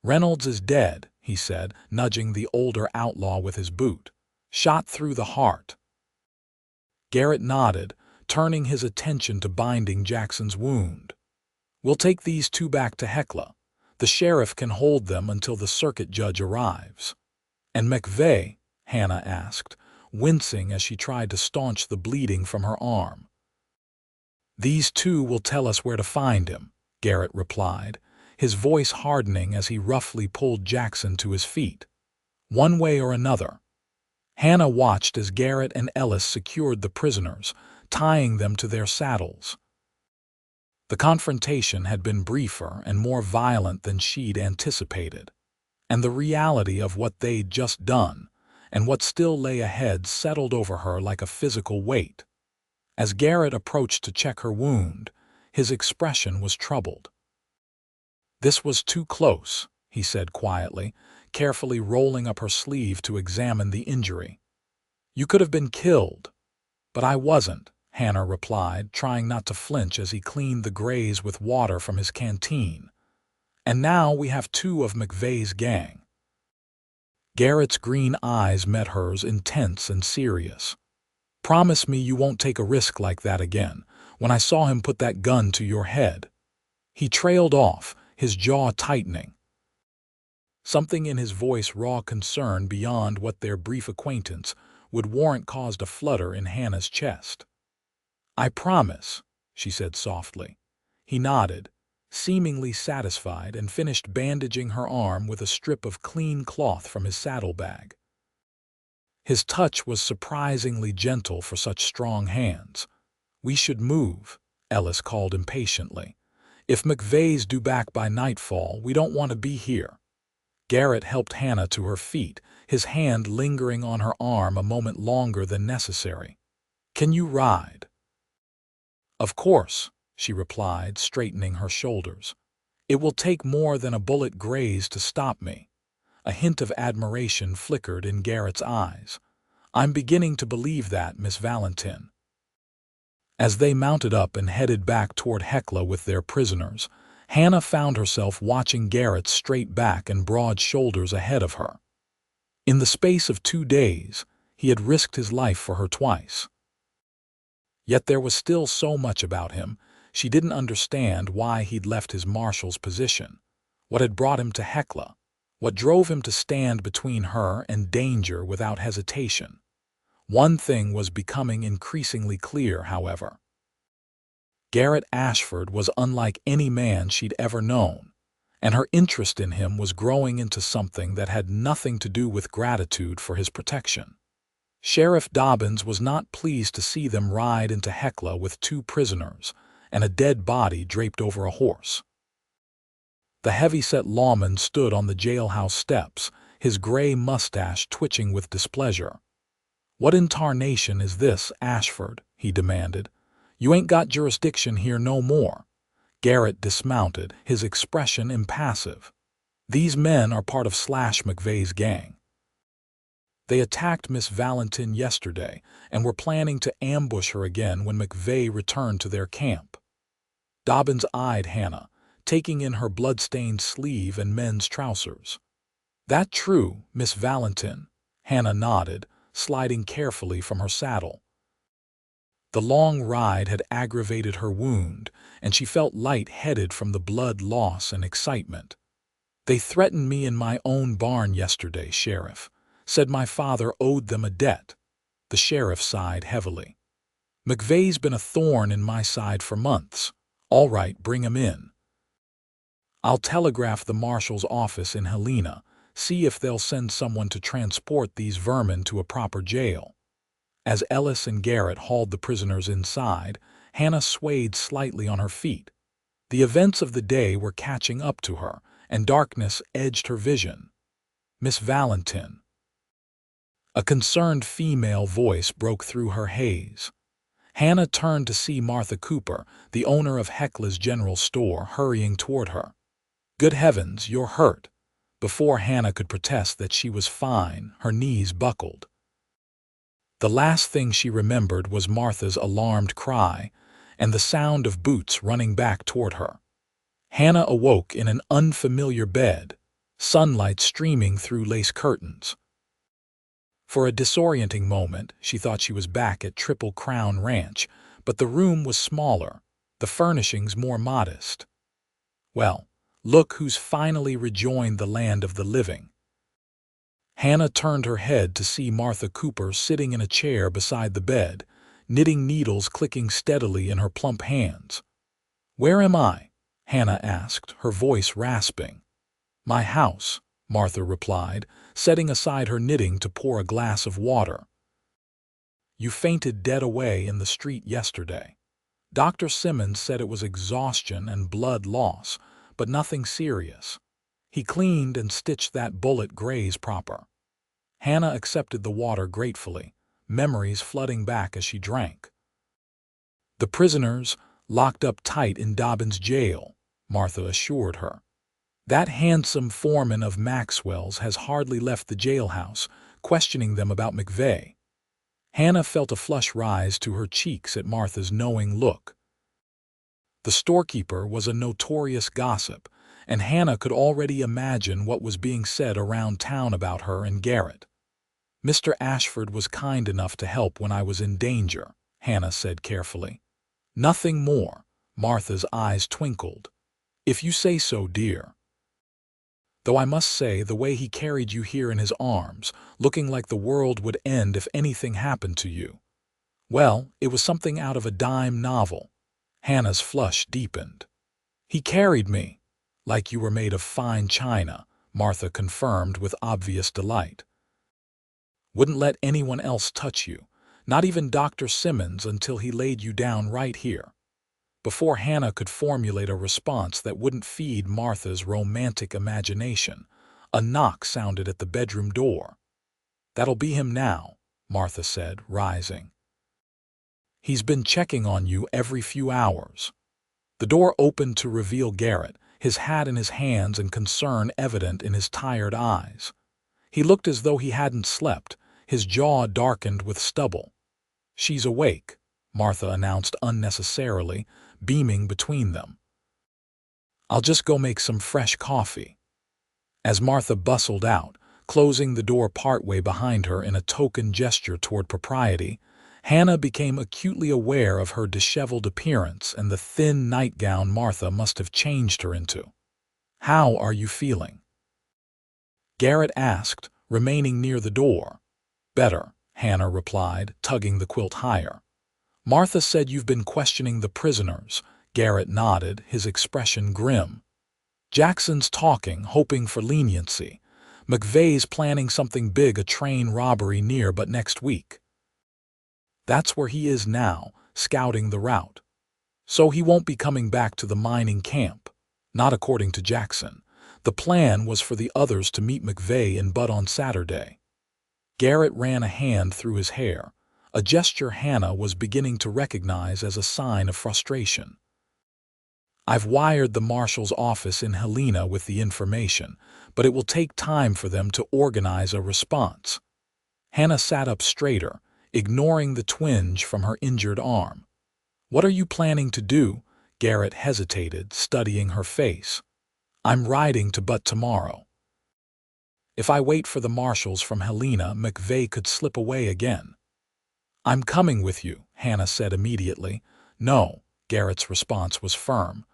"Reynolds is dead," he said, nudging the older outlaw with his boot. "Shot through the heart." Garrett nodded, turning his attention to binding Jackson's wound. "We'll take these two back to Hecla. The sheriff can hold them until the circuit judge arrives." "And McVeigh?" Hannah asked, wincing as she tried to staunch the bleeding from her arm. "These two will tell us where to find him," Garrett replied, his voice hardening as he roughly pulled Jackson to his feet. "One way or another." Hannah watched as Garrett and Ellis secured the prisoners, tying them to their saddles. The confrontation had been briefer and more violent than she'd anticipated, and the reality of what they'd just done and what still lay ahead settled over her like a physical weight. As Garrett approached to check her wound, his expression was troubled. "This was too close," he said quietly, carefully rolling up her sleeve to examine the injury. "You could have been killed." "But I wasn't," Hannah replied, trying not to flinch as he cleaned the graze with water from his canteen. "And now we have two of McVeigh's gang." Garrett's green eyes met hers, intense and serious. "Promise me you won't take a risk like that again, when I saw him put that gun to your head." He trailed off, his jaw tightening. Something in his voice raw concern beyond what their brief acquaintance would warrant caused a flutter in Hannah's chest. "I promise," she said softly. He nodded, seemingly satisfied, and finished bandaging her arm with a strip of clean cloth from his saddlebag. His touch was surprisingly gentle for such strong hands. "We should move," Ellis called impatiently. "If McVeigh's due back by nightfall, we don't want to be here." Garrett helped Hannah to her feet, his hand lingering on her arm a moment longer than necessary. "Can you ride?" "Of course," she replied, straightening her shoulders. "It will take more than a bullet graze to stop me." A hint of admiration flickered in Garrett's eyes. "I'm beginning to believe that, Miss Valentin." As they mounted up and headed back toward Hecla with their prisoners, Hannah found herself watching Garrett's straight back and broad shoulders ahead of her. In the space of 2 days, he had risked his life for her twice. Yet there was still so much about him. She didn't understand why he'd left his marshal's position, what had brought him to Hecla, what drove him to stand between her and danger without hesitation. One thing was becoming increasingly clear, however. Garrett Ashford was unlike any man she'd ever known, and her interest in him was growing into something that had nothing to do with gratitude for his protection. Sheriff Dobbins was not pleased to see them ride into Hecla with 2 prisoners and a dead body draped over a horse. The heavy-set lawman stood on the jailhouse steps, his gray mustache twitching with displeasure. "What in tarnation is this, Ashford?" he demanded. "You ain't got jurisdiction here no more." Garrett dismounted, his expression impassive. "These men are part of McVeigh's gang. They attacked Miss Valentin yesterday and were planning to ambush her again when McVeigh returned to their camp." Dobbins eyed Hannah, taking in her blood-stained sleeve and men's trousers. "That true, Miss Valentin?" Hannah nodded, sliding carefully from her saddle. The long ride had aggravated her wound, and she felt light-headed from the blood loss and excitement. "They threatened me in my own barn yesterday, Sheriff. Said my father owed them a debt." The sheriff sighed heavily. "McVeigh's been a thorn in my side for months. All right, bring him in. I'll telegraph the marshal's office in Helena, see if they'll send someone to transport these vermin to a proper jail." As Ellis and Garrett hauled the prisoners inside, Hannah swayed slightly on her feet. The events of the day were catching up to her, and darkness edged her vision. "Miss Valentin." A concerned female voice broke through her haze. Hannah turned to see Martha Cooper, the owner of Hecla's general store, hurrying toward her. "Good heavens, you're hurt." Before Hannah could protest that she was fine, her knees buckled. The last thing she remembered was Martha's alarmed cry and the sound of boots running back toward her. Hannah awoke in an unfamiliar bed, sunlight streaming through lace curtains. For a disorienting moment, she thought she was back at Triple Crown Ranch, but the room was smaller, the furnishings more modest. Well, look who's finally rejoined the land of the living. Hannah turned her head to see Martha Cooper sitting in a chair beside the bed, knitting needles clicking steadily in her plump hands. "Where am I?" Hannah asked, her voice rasping. "My house," Martha replied, setting aside her knitting to pour a glass of water. "You fainted dead away in the street yesterday. Dr. Simmons said it was exhaustion and blood loss, but nothing serious. He cleaned and stitched that bullet graze proper." Hannah accepted the water gratefully, memories flooding back as she drank. "The prisoners locked up tight in Dobbin's jail," Martha assured her. "That handsome foreman of Maxwell's has hardly left the jailhouse, questioning them about McVeigh." Hannah felt a flush rise to her cheeks at Martha's knowing look. The storekeeper was a notorious gossip, and Hannah could already imagine what was being said around town about her and Garrett. "Mr. Ashford was kind enough to help when I was in danger," Hannah said carefully. "Nothing more." Martha's eyes twinkled. "If you say so, dear. Though I must say the way he carried you here in his arms, looking like the world would end if anything happened to you. Well, it was something out of a dime novel." Hannah's flush deepened. "He carried me like you were made of fine china," Martha confirmed with obvious delight. "Wouldn't let anyone else touch you, not even Dr. Simmons, until he laid you down right here." Before Hannah could formulate a response that wouldn't feed Martha's romantic imagination, a knock sounded at the bedroom door. "That'll be him now," Martha said, rising. "He's been checking on you every few hours." The door opened to reveal Garrett, his hat in his hands and concern evident in his tired eyes. He looked as though he hadn't slept, his jaw darkened with stubble. "She's awake," Martha announced unnecessarily, beaming between them. "I'll just go make some fresh coffee." As Martha bustled out, closing the door partway behind her in a token gesture toward propriety, Hannah became acutely aware of her disheveled appearance and the thin nightgown Martha must have changed her into. "How are you feeling?" Garrett asked, remaining near the door. "Better," Hannah replied, tugging the quilt higher. "Martha said you've been questioning the prisoners." Garrett nodded, his expression grim. "Jackson's talking, hoping for leniency. McVeigh's planning something big, a train robbery near but next week. That's where he is now, scouting the route. So he won't be coming back to the mining camp. Not according to Jackson. The plan was for the others to meet McVeigh in Butte on Saturday." Garrett ran a hand through his hair, a gesture Hannah was beginning to recognize as a sign of frustration. "I've wired the marshal's office in Helena with the information, but it will take time for them to organize a response." Hannah sat up straighter, ignoring the twinge from her injured arm. "What are you planning to do?" Garrett hesitated, studying her face. "I'm riding to Butte tomorrow. If I wait for the marshals from Helena, McVeigh could slip away again." "I'm coming with you," Hannah said immediately. "No," Garrett's response was firm.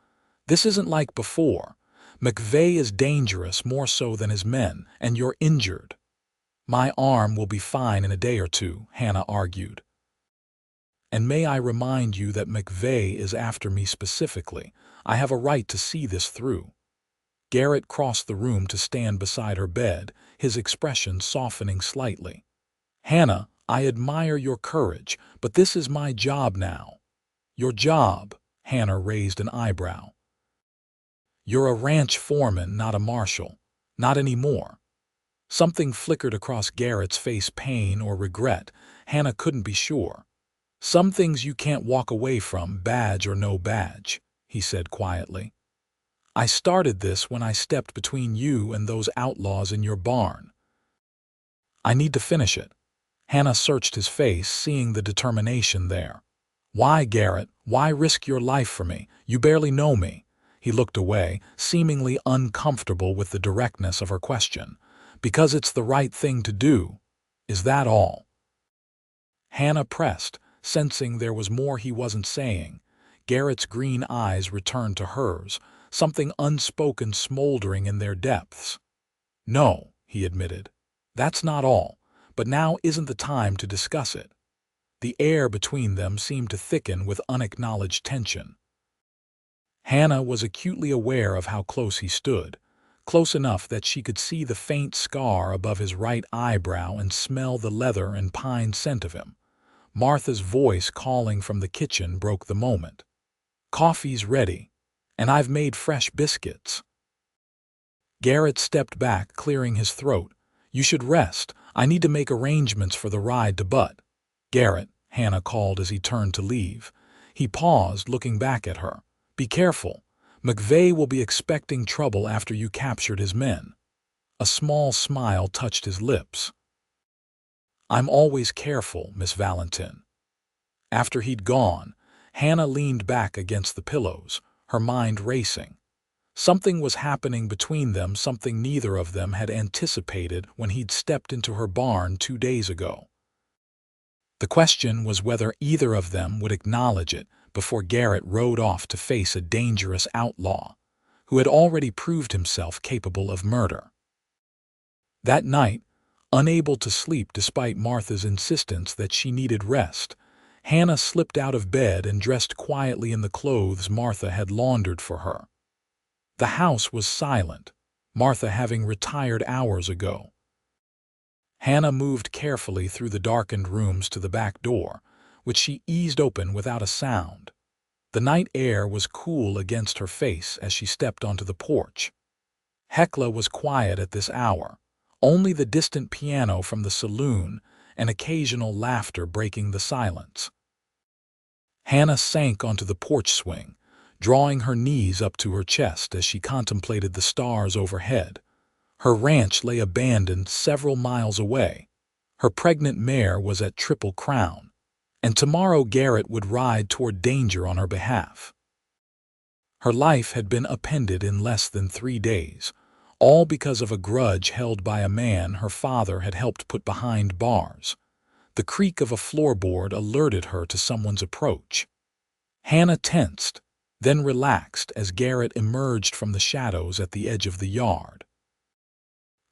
"This isn't like before. McVeigh is dangerous, more so than his men, and you're injured." "My arm will be fine in a day or two," Hannah argued. "And may I remind you that McVeigh is after me specifically. I have a right to see this through." Garrett crossed the room to stand beside her bed, his expression softening slightly. "Hannah, I admire your courage, but this is my job now." "Your job?" Hannah raised an eyebrow. "You're a ranch foreman, not a marshal. Not anymore." Something flickered across Garrett's face, pain or regret. Hannah couldn't be sure. "Some things you can't walk away from, badge or no badge," he said quietly. I started this when I stepped between you and those outlaws in your barn. I need to finish it." Hannah searched his face, seeing the determination there. "Why, Garrett? Why risk your life for me? You barely know me." He looked away, seemingly uncomfortable with the directness of her question. "Because it's the right thing to do. Is that all?" Hannah pressed, sensing there was more he wasn't saying. Garrett's green eyes returned to hers, something unspoken smoldering in their depths. "No," he admitted. "That's not all, but now isn't the time to discuss it." The air between them seemed to thicken with unacknowledged tension. Hannah was acutely aware of how close he stood, close enough that she could see the faint scar above his right eyebrow and smell the leather and pine scent of him. Martha's voice calling from the kitchen broke the moment. "Coffee's ready, and I've made fresh biscuits." Garrett stepped back, clearing his throat. "You should rest. I need to make arrangements for the ride to Butt." "Garrett," Hannah called as he turned to leave. He paused, looking back at her. "Be careful. McVeigh will be expecting trouble after you captured his men." A small smile touched his lips. "I'm always careful, Miss Valentin." After he'd gone, Hannah leaned back against the pillows, her mind racing. Something was happening between them, something neither of them had anticipated when he'd stepped into her barn 2 days ago. The question was whether either of them would acknowledge it before Garrett rode off to face a dangerous outlaw who had already proved himself capable of murder. That night, unable to sleep despite Martha's insistence that she needed rest, Hannah slipped out of bed and dressed quietly in the clothes Martha had laundered for her. The house was silent, Martha having retired hours ago. Hannah moved carefully through the darkened rooms to the back door, which she eased open without a sound. The night air was cool against her face as she stepped onto the porch. Hecla was quiet at this hour, only the distant piano from the saloon and occasional laughter breaking the silence. Hannah sank onto the porch swing, drawing her knees up to her chest as she contemplated the stars overhead. Her ranch lay abandoned several miles away. Her pregnant mare was at Triple Crown, and tomorrow Garrett would ride toward danger on her behalf. Her life had been upended in less than 3 days, all because of a grudge held by a man her father had helped put behind bars. The creak of a floorboard alerted her to someone's approach. Hannah tensed, then relaxed as Garrett emerged from the shadows at the edge of the yard.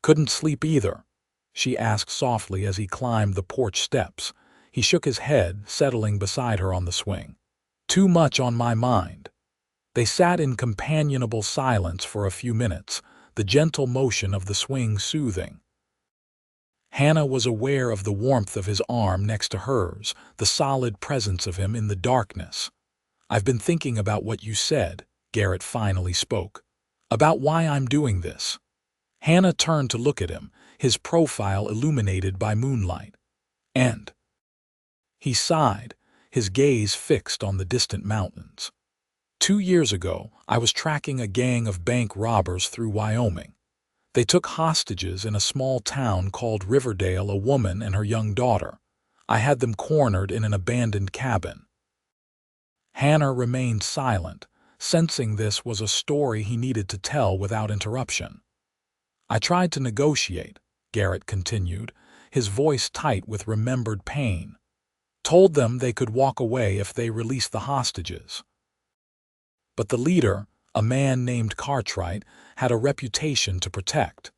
"Couldn't sleep either?" she asked softly as he climbed the porch steps. He shook his head, settling beside her on the swing. "Too much on my mind." They sat in companionable silence for a few minutes, the gentle motion of the swing soothing. Hannah was aware of the warmth of his arm next to hers, the solid presence of him in the darkness. "I've been thinking about what you said," Garrett finally spoke. "About why I'm doing this." Hannah turned to look at him, his profile illuminated by moonlight. "And?" He sighed, his gaze fixed on the distant mountains. 2 years ago, I was tracking a gang of bank robbers through Wyoming. They took hostages in a small town called Riverdale, a woman and her young daughter. I had them cornered in an abandoned cabin." Hannah remained silent, sensing this was a story he needed to tell without interruption. "I tried to negotiate," Garrett continued, his voice tight with remembered pain. "Told them they could walk away if they released the hostages. But the leader, a man named Cartwright, had a reputation to protect.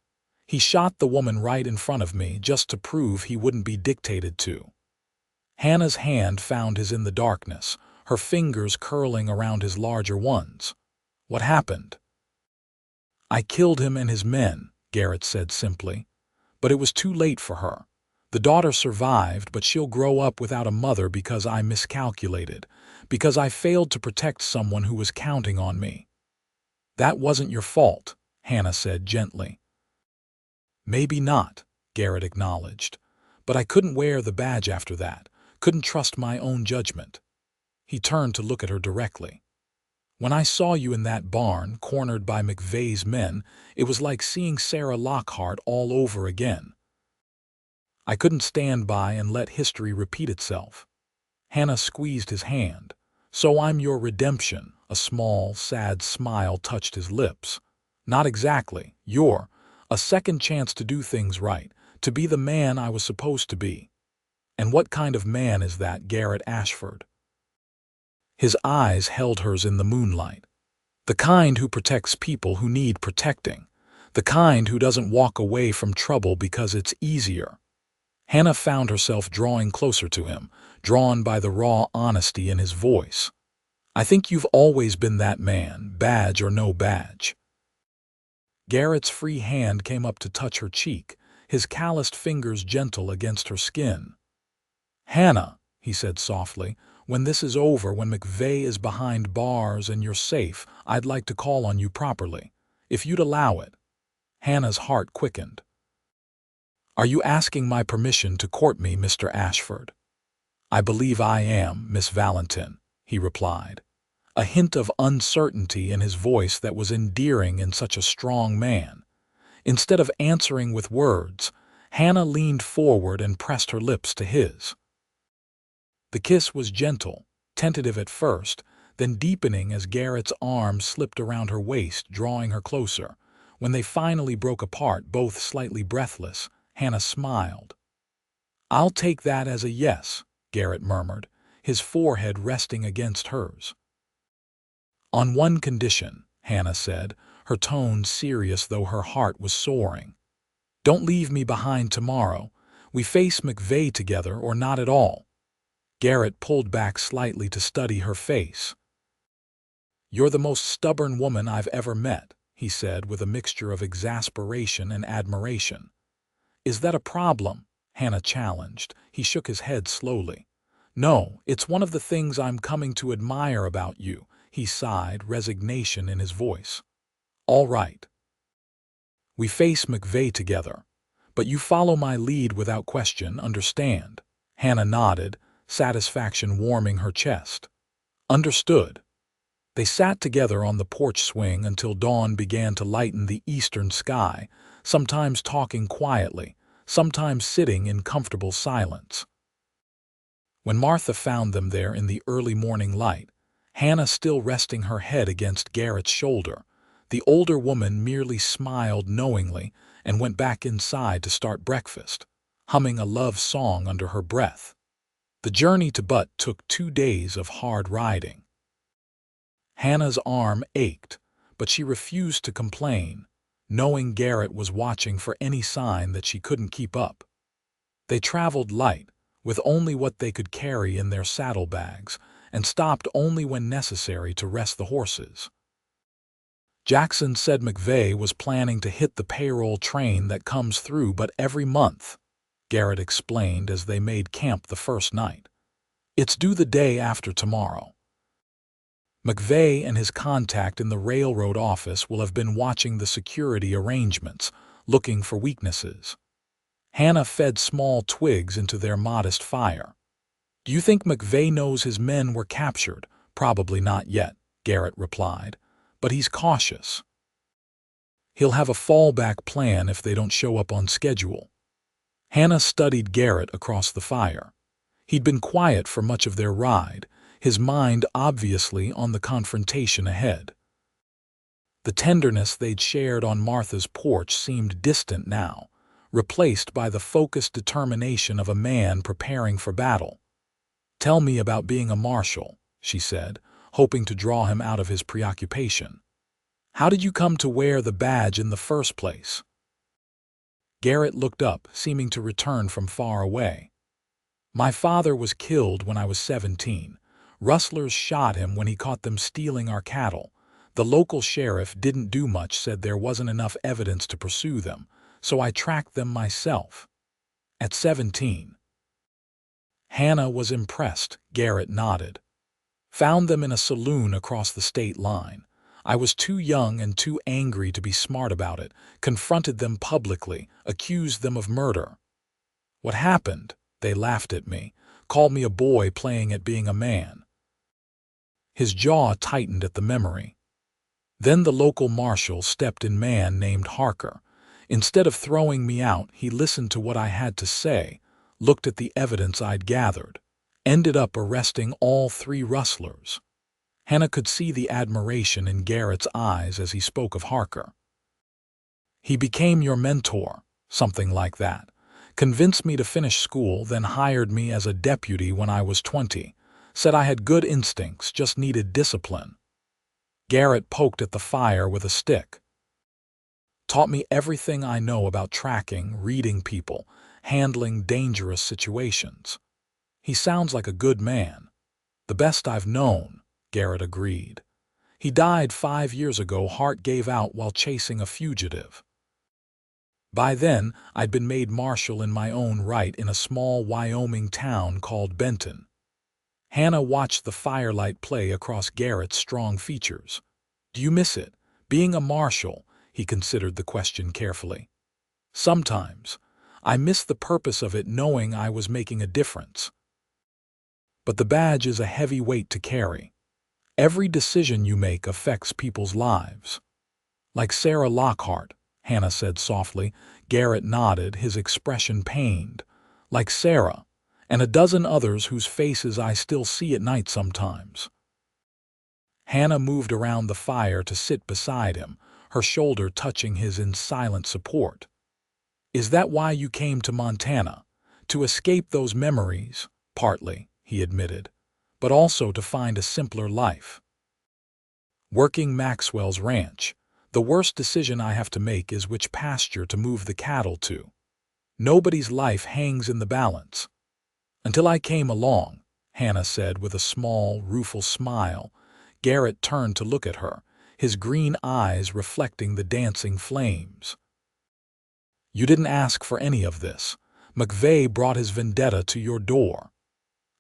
He shot the woman right in front of me just to prove he wouldn't be dictated to." Hannah's hand found his in the darkness, her fingers curling around his larger ones. "What happened?" "I killed him and his men," Garrett said simply. "But it was too late for her. The daughter survived, but she'll grow up without a mother because I miscalculated, because I failed to protect someone who was counting on me." "That wasn't your fault," Hannah said gently. "Maybe not," Garrett acknowledged. "But I couldn't wear the badge after that, couldn't trust my own judgment." He turned to look at her directly. When I saw you in that barn, cornered by McVeigh's men, it was like seeing Sarah Lockhart all over again. I couldn't stand by and let history repeat itself. Hannah squeezed his hand. So I'm your redemption. A small, sad smile touched his lips. Not exactly. You're a second chance to do things right, to be the man I was supposed to be. And what kind of man is that, Garrett Ashford? His eyes held hers in the moonlight. The kind who protects people who need protecting. The kind who doesn't walk away from trouble because it's easier. Hannah found herself drawing closer to him, drawn by the raw honesty in his voice. I think you've always been that man, badge or no badge. Garrett's free hand came up to touch her cheek, his calloused fingers gentle against her skin. Hannah, he said softly, when this is over, when McVeigh is behind bars and you're safe, I'd like to call on you properly, if you'd allow it. Hannah's heart quickened. Are you asking my permission to court me, Mr. Ashford? I believe I am, Miss Valentin, he replied, a hint of uncertainty in his voice that was endearing in such a strong man. Instead of answering with words, Hannah leaned forward and pressed her lips to his. The kiss was gentle, tentative at first, then deepening as Garrett's arms slipped around her waist, drawing her closer. When they finally broke apart, both slightly breathless, Hannah smiled. I'll take that as a yes, Garrett murmured, his forehead resting against hers. On one condition, Hannah said, her tone serious though her heart was soaring. Don't leave me behind tomorrow. We face McVeigh together or not at all. Garrett pulled back slightly to study her face. You're the most stubborn woman I've ever met, he said with a mixture of exasperation and admiration. Is that a problem? Hannah challenged. He shook his head slowly. No, it's one of the things I'm coming to admire about you, he sighed, resignation in his voice. All right. We face McVeigh together, but you follow my lead without question, understand? Hannah nodded, satisfaction warming her chest. Understood. They sat together on the porch swing until dawn began to lighten the eastern sky, sometimes talking quietly, sometimes sitting in comfortable silence. When Martha found them there in the early morning light, Hannah still resting her head against Garrett's shoulder, the older woman merely smiled knowingly and went back inside to start breakfast, humming a love song under her breath. The journey to Butte took 2 days of hard riding. Hannah's arm ached, but she refused to complain, knowing Garrett was watching for any sign that she couldn't keep up. They traveled light, with only what they could carry in their saddlebags, and stopped only when necessary to rest the horses. Jackson said McVeigh was planning to hit the payroll train that comes through but every month, Garrett explained as they made camp the first night. It's due the day after tomorrow. McVeigh and his contact in the railroad office will have been watching the security arrangements, looking for weaknesses. Hannah fed small twigs into their modest fire. Do you think McVeigh knows his men were captured? Probably not yet, Garrett replied, but he's cautious. He'll have a fallback plan if they don't show up on schedule. Hannah studied Garrett across the fire. He'd been quiet for much of their ride, his mind obviously on the confrontation ahead. The tenderness they'd shared on Martha's porch seemed distant now, replaced by the focused determination of a man preparing for battle. Tell me about being a marshal, she said, hoping to draw him out of his preoccupation. How did you come to wear the badge in the first place? Garrett looked up, seeming to return from far away. My father was killed when I was 17. Rustlers shot him when he caught them stealing our cattle. The local sheriff didn't do much, said there wasn't enough evidence to pursue them, so I tracked them myself. At 17. Hannah was impressed, Garrett nodded. Found them in a saloon across the state line. I was too young and too angry to be smart about it, confronted them publicly, accused them of murder. What happened? They laughed at me, called me a boy playing at being a man. His jaw tightened at the memory. Then the local marshal stepped in, man named Harker. Instead of throwing me out, he listened to what I had to say, looked at the evidence I'd gathered, ended up arresting all 3 rustlers. Hannah could see the admiration in Garrett's eyes as he spoke of Harker. He became your mentor, something like that. Convinced me to finish school, then hired me as a deputy when I was 20. Said I had good instincts, just needed discipline. Garrett poked at the fire with a stick. Taught me everything I know about tracking, reading people, handling dangerous situations. He sounds like a good man. The best I've known, Garrett agreed. He died 5 years ago. Heart gave out while chasing a fugitive. By then, I'd been made marshal in my own right in a small Wyoming town called Benton. Hannah watched the firelight play across Garrett's strong features. Do you miss it? Being a marshal, he considered the question carefully. Sometimes. I miss the purpose of it, knowing I was making a difference. But the badge is a heavy weight to carry. Every decision you make affects people's lives. Like Sarah Lockhart, Hannah said softly. Garrett nodded, his expression pained. Like Sarah, and a dozen others whose faces I still see at night sometimes. Hannah moved around the fire to sit beside him, her shoulder touching his in silent support. Is that why you came to Montana? To escape those memories? Partly, he admitted, but also to find a simpler life. Working Maxwell's ranch. The worst decision I have to make is which pasture to move the cattle to. Nobody's life hangs in the balance. Until I came along, Hannah said with a small, rueful smile. Garrett turned to look at her, his green eyes reflecting the dancing flames. You didn't ask for any of this. McVeigh brought his vendetta to your door.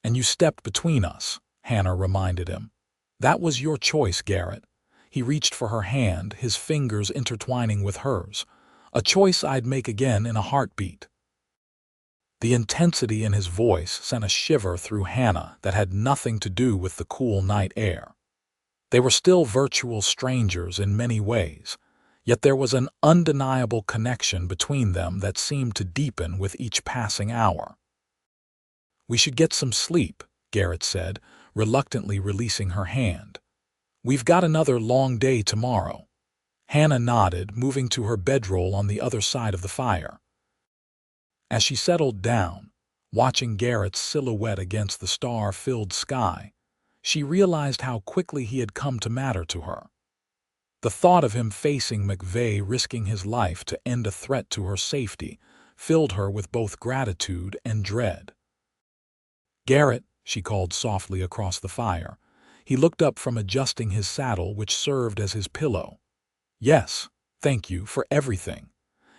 And you stepped between us, Hannah reminded him. That was your choice, Garrett. He reached for her hand, his fingers intertwining with hers. A choice I'd make again in a heartbeat. The intensity in his voice sent a shiver through Hannah that had nothing to do with the cool night air. They were still virtual strangers in many ways, yet there was an undeniable connection between them that seemed to deepen with each passing hour. We should get some sleep, Garrett said, reluctantly releasing her hand. We've got another long day tomorrow. Hannah nodded, moving to her bedroll on the other side of the fire. As she settled down, watching Garrett's silhouette against the star-filled sky, she realized how quickly he had come to matter to her. The thought of him facing McVeigh, risking his life to end a threat to her safety, filled her with both gratitude and dread. Garrett, she called softly across the fire. He looked up from adjusting his saddle, which served as his pillow. Yes, thank you for everything.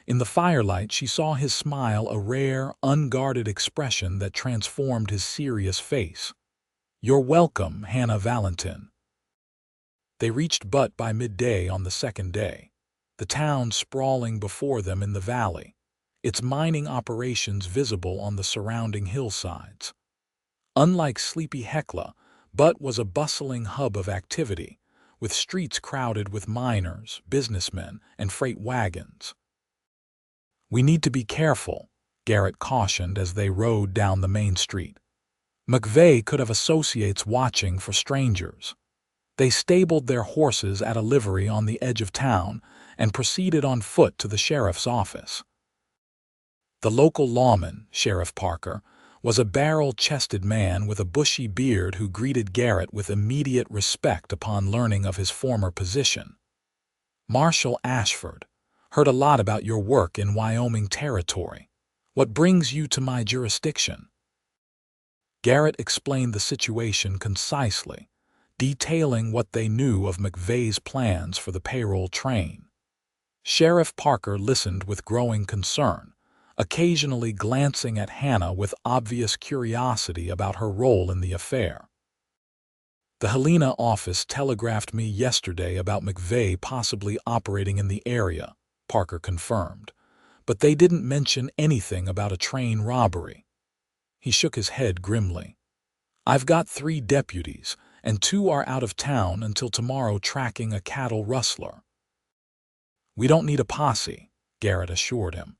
In the firelight, she saw his smile, a rare, unguarded expression that transformed his serious face. You're welcome, Hannah Valentin. They reached Butte by midday on the second day, the town sprawling before them in the valley, its mining operations visible on the surrounding hillsides. Unlike sleepy Hecla, Butte was a bustling hub of activity, with streets crowded with miners, businessmen, and freight wagons. We need to be careful, Garrett cautioned as they rode down the main street. McVeigh could have associates watching for strangers. They stabled their horses at a livery on the edge of town and proceeded on foot to the sheriff's office. The local lawman, Sheriff Parker, was a barrel-chested man with a bushy beard who greeted Garrett with immediate respect upon learning of his former position. Marshal Ashford, heard a lot about your work in Wyoming Territory. What brings you to my jurisdiction? Garrett explained the situation concisely, detailing what they knew of McVeigh's plans for the payroll train. Sheriff Parker listened with growing concern, occasionally glancing at Hannah with obvious curiosity about her role in the affair. The Helena office telegraphed me yesterday about McVeigh possibly operating in the area, Parker confirmed, but they didn't mention anything about a train robbery. He shook his head grimly. I've got 3 deputies, and 2 are out of town until tomorrow tracking a cattle rustler." "We don't need a posse," Garrett assured him.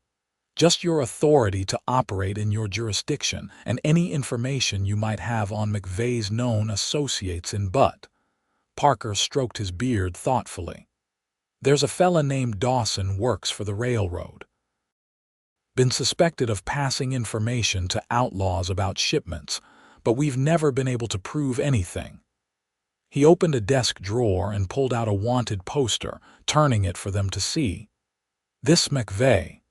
"Just your authority to operate in your jurisdiction and any information you might have on McVeigh's known associates in Butt." Parker stroked his beard thoughtfully. "There's a fella named Dawson works for the railroad. Been suspected of passing information to Outlaws about shipments, but we've never been able to prove anything." He opened a desk drawer and pulled out a wanted poster, turning it for them to see. "This McVeigh."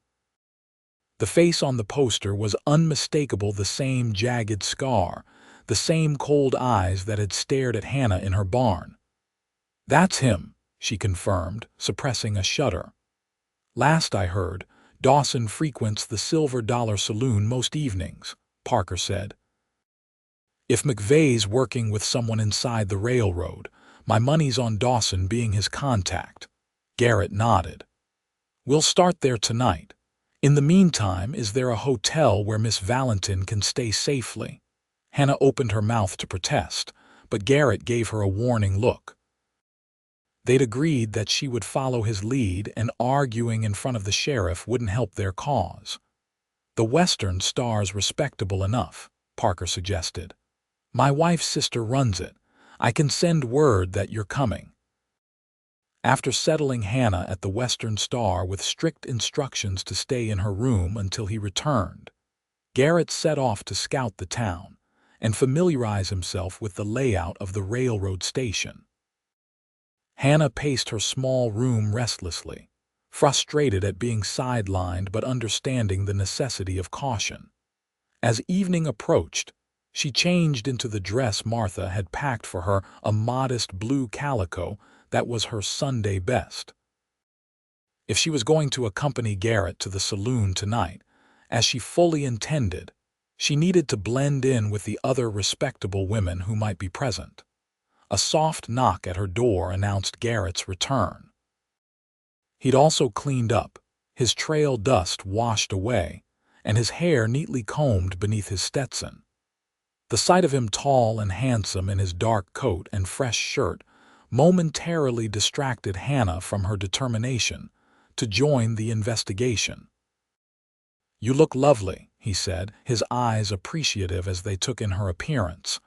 The face on the poster was unmistakable, the same jagged scar, the same cold eyes that had stared at Hannah in her barn. "That's him," she confirmed, suppressing a shudder. "Last I heard, Dawson frequents the Silver Dollar Saloon most evenings," Parker said. "If McVeigh's working with someone inside the railroad, my money's on Dawson being his contact." Garrett nodded. "We'll start there tonight. In the meantime, is there a hotel where Miss Valentin can stay safely?" Hannah opened her mouth to protest, but Garrett gave her a warning look. They'd agreed that she would follow his lead, and arguing in front of the sheriff wouldn't help their cause. "The Western Star's respectable enough," Parker suggested. "My wife's sister runs it. I can send word that you're coming." After settling Hannah at the Western Star with strict instructions to stay in her room until he returned, Garrett set off to scout the town and familiarize himself with the layout of the railroad station. Hannah paced her small room restlessly, frustrated at being sidelined but understanding the necessity of caution. As evening approached, she changed into the dress Martha had packed for her, a modest blue calico that was her Sunday best. If she was going to accompany Garrett to the saloon tonight, as she fully intended, she needed to blend in with the other respectable women who might be present. A soft knock at her door announced Garrett's return. He'd also cleaned up, his trail dust washed away, and his hair neatly combed beneath his Stetson. The sight of him tall and handsome in his dark coat and fresh shirt momentarily distracted Hannah from her determination to join the investigation. "You look lovely," he said, his eyes appreciative as they took in her appearance.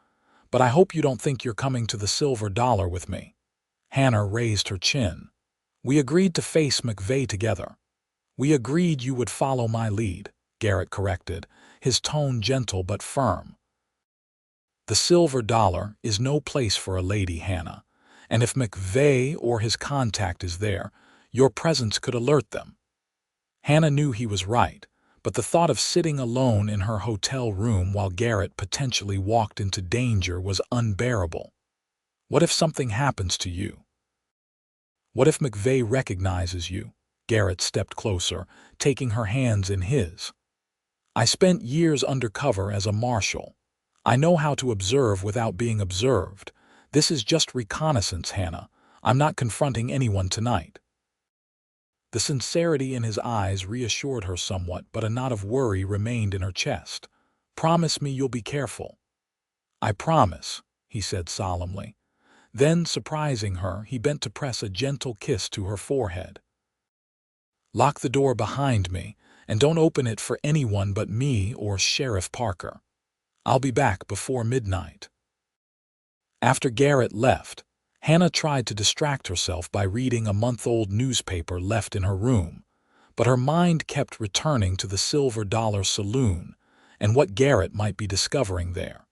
"But I hope you don't think you're coming to the Silver Dollar with me." Hannah raised her chin. "We agreed to face McVeigh together." "We agreed you would follow my lead," Garrett corrected, his tone gentle but firm. "The Silver Dollar is no place for a lady, Hannah, and if McVeigh or his contact is there, your presence could alert them." Hannah knew he was right, but the thought of sitting alone in her hotel room while Garrett potentially walked into danger was unbearable. "What if something happens to you? What if McVeigh recognizes you?" Garrett stepped closer, taking her hands in his. "I spent years undercover as a marshal. I know how to observe without being observed. This is just reconnaissance, Hannah. I'm not confronting anyone tonight." The sincerity in his eyes reassured her somewhat, but a knot of worry remained in her chest. "Promise me you'll be careful." "I promise," he said solemnly. Then, surprising her, he bent to press a gentle kiss to her forehead. "Lock the door behind me, and don't open it for anyone but me or Sheriff Parker. I'll be back before midnight." After Garrett left, Hannah tried to distract herself by reading a month-old newspaper left in her room, but her mind kept returning to the Silver Dollar Saloon and what Garrett might be discovering there.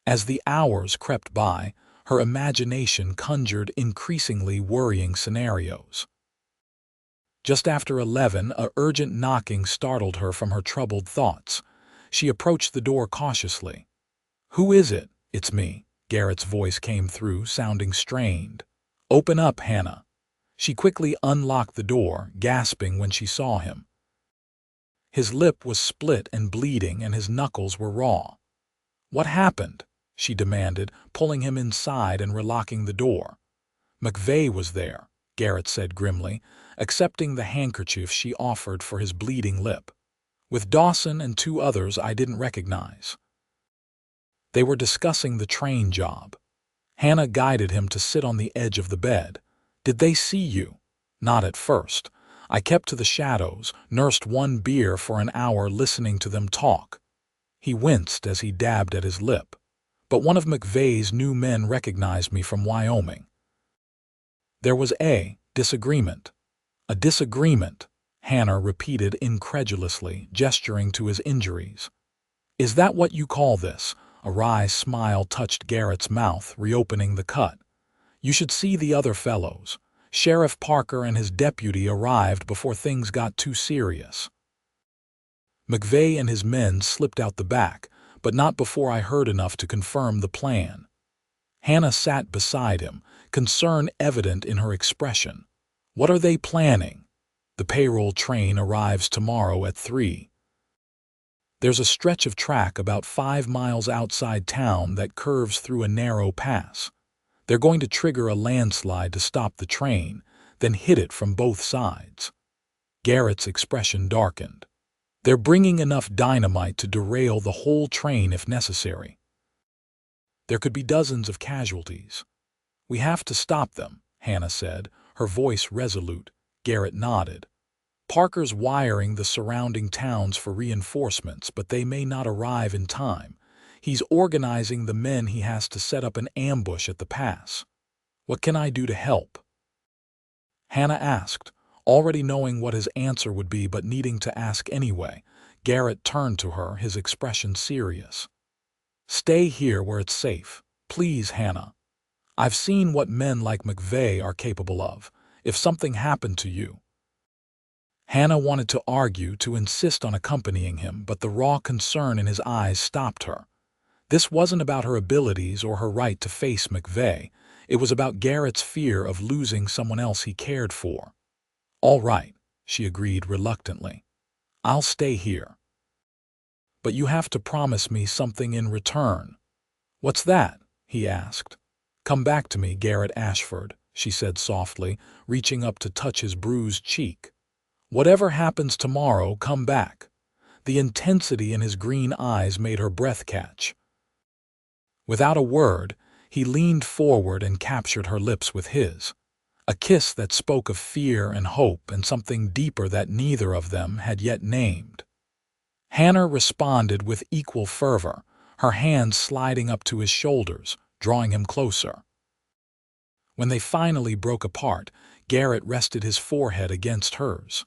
As the hours crept by, her imagination conjured increasingly worrying scenarios. Just after 11, a urgent knocking startled her from her troubled thoughts. She approached the door cautiously. "Who is it?" "It's me." Garrett's voice came through, sounding strained. "Open up, Hannah." She quickly unlocked the door, gasping when she saw him. His lip was split and bleeding, and his knuckles were raw. "What happened?" she demanded, pulling him inside and relocking the door. "McVeigh was there," Garrett said grimly, accepting the handkerchief she offered for his bleeding lip. "With Dawson and 2 others I didn't recognize. They were discussing the train job." Hannah guided him to sit on the edge of the bed. "Did they see you?" "Not at first. I kept to the shadows, nursed one beer for an hour listening to them talk." He winced as he dabbed at his lip. "But one of McVeigh's new men recognized me from Wyoming." There was a disagreement. "A disagreement," Hannah repeated incredulously, gesturing to his injuries. "Is that what you call this?" A wry smile touched Garrett's mouth, reopening the cut. "You should see the other fellows. Sheriff Parker and his deputy arrived before things got too serious. McVeigh and his men slipped out the back, but not before I heard enough to confirm the plan." Hannah sat beside him, concern evident in her expression. "What are they planning?" "The payroll train arrives tomorrow at 3. There's a stretch of track about 5 miles outside town that curves through a narrow pass. They're going to trigger a landslide to stop the train, then hit it from both sides." Garrett's expression darkened. "They're bringing enough dynamite to derail the whole train if necessary. There could be dozens of casualties." "We have to stop them," Hannah said, her voice resolute. Garrett nodded. "Parker's wiring the surrounding towns for reinforcements, but they may not arrive in time. He's organizing the men he has to set up an ambush at the pass." "What can I do to help?" Hannah asked, already knowing what his answer would be but needing to ask anyway. Garrett turned to her, his expression serious. "Stay here where it's safe. Please, Hannah. I've seen what men like McVeigh are capable of. If something happened to you—" Hannah wanted to argue, to insist on accompanying him, but the raw concern in his eyes stopped her. This wasn't about her abilities or her right to face McVeigh. It was about Garrett's fear of losing someone else he cared for. "All right," she agreed reluctantly. "I'll stay here. But you have to promise me something in return." "What's that?" he asked. "Come back to me, Garrett Ashford," she said softly, reaching up to touch his bruised cheek. "Whatever happens tomorrow, come back." The intensity in his green eyes made her breath catch. Without a word, he leaned forward and captured her lips with his. A kiss that spoke of fear and hope and something deeper that neither of them had yet named. Hannah responded with equal fervor, her hands sliding up to his shoulders, drawing him closer. When they finally broke apart, Garrett rested his forehead against hers.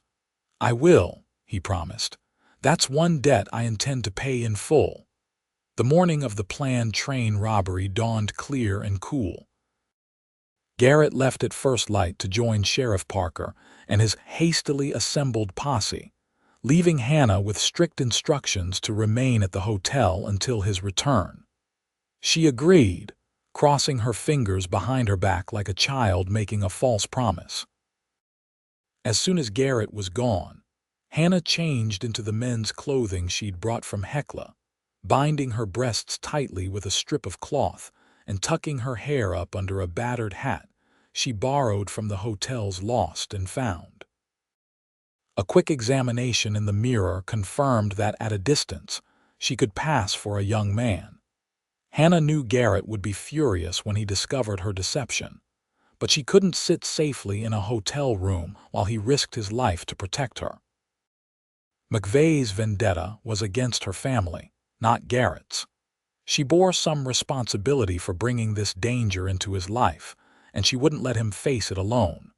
"I will," he promised. "That's one debt I intend to pay in full." The morning of the planned train robbery dawned clear and cool. Garrett left at first light to join Sheriff Parker and his hastily assembled posse, leaving Hannah with strict instructions to remain at the hotel until his return. She agreed, crossing her fingers behind her back like a child making a false promise. As soon as Garrett was gone, Hannah changed into the men's clothing she'd brought from Hecla, binding her breasts tightly with a strip of cloth and tucking her hair up under a battered hat she borrowed from the hotel's lost and found. A quick examination in the mirror confirmed that at a distance she could pass for a young man. Hannah knew Garrett would be furious when he discovered her deception, but she couldn't sit safely in a hotel room while he risked his life to protect her. McVeigh's vendetta was against her family, not Garrett's. She bore some responsibility for bringing this danger into his life, and she wouldn't let him face it alone.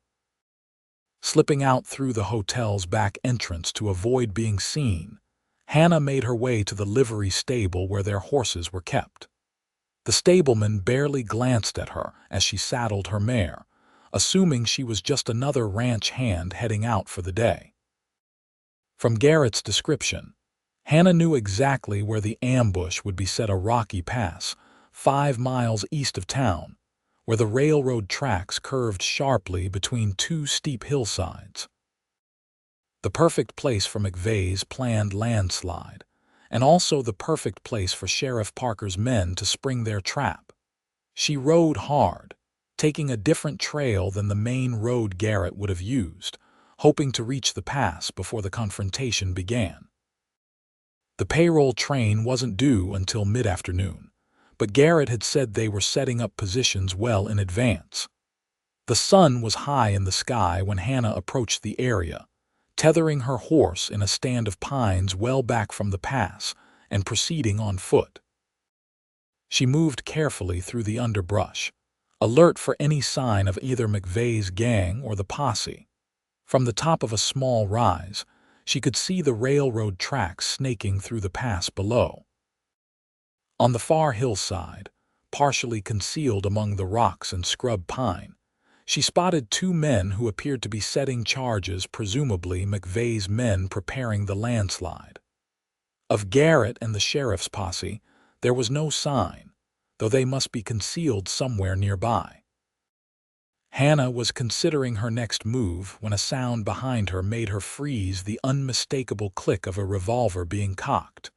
Slipping out through the hotel's back entrance to avoid being seen, Hannah made her way to the livery stable where their horses were kept. The stableman barely glanced at her as she saddled her mare, assuming she was just another ranch hand heading out for the day. From Garrett's description, Hannah knew exactly where the ambush would be set: a rocky pass, 5 miles east of town, where the railroad tracks curved sharply between 2 steep hillsides. The perfect place for McVeigh's planned landslide, and also the perfect place for Sheriff Parker's men to spring their trap. She rode hard, taking a different trail than the main road Garrett would have used, hoping to reach the pass before the confrontation began. The payroll train wasn't due until mid-afternoon, but Garrett had said they were setting up positions well in advance. The sun was high in the sky when Hannah approached the area, tethering her horse in a stand of pines well back from the pass and proceeding on foot. She moved carefully through the underbrush, alert for any sign of either McVeigh's gang or the posse. From the top of a small rise, she could see the railroad tracks snaking through the pass below. On the far hillside, partially concealed among the rocks and scrub pine, she spotted two men who appeared to be setting charges, presumably McVeigh's men preparing the landslide. Of Garrett and the sheriff's posse, there was no sign, though they must be concealed somewhere nearby. Hannah was considering her next move when a sound behind her made her freeze, the unmistakable click of a revolver being cocked.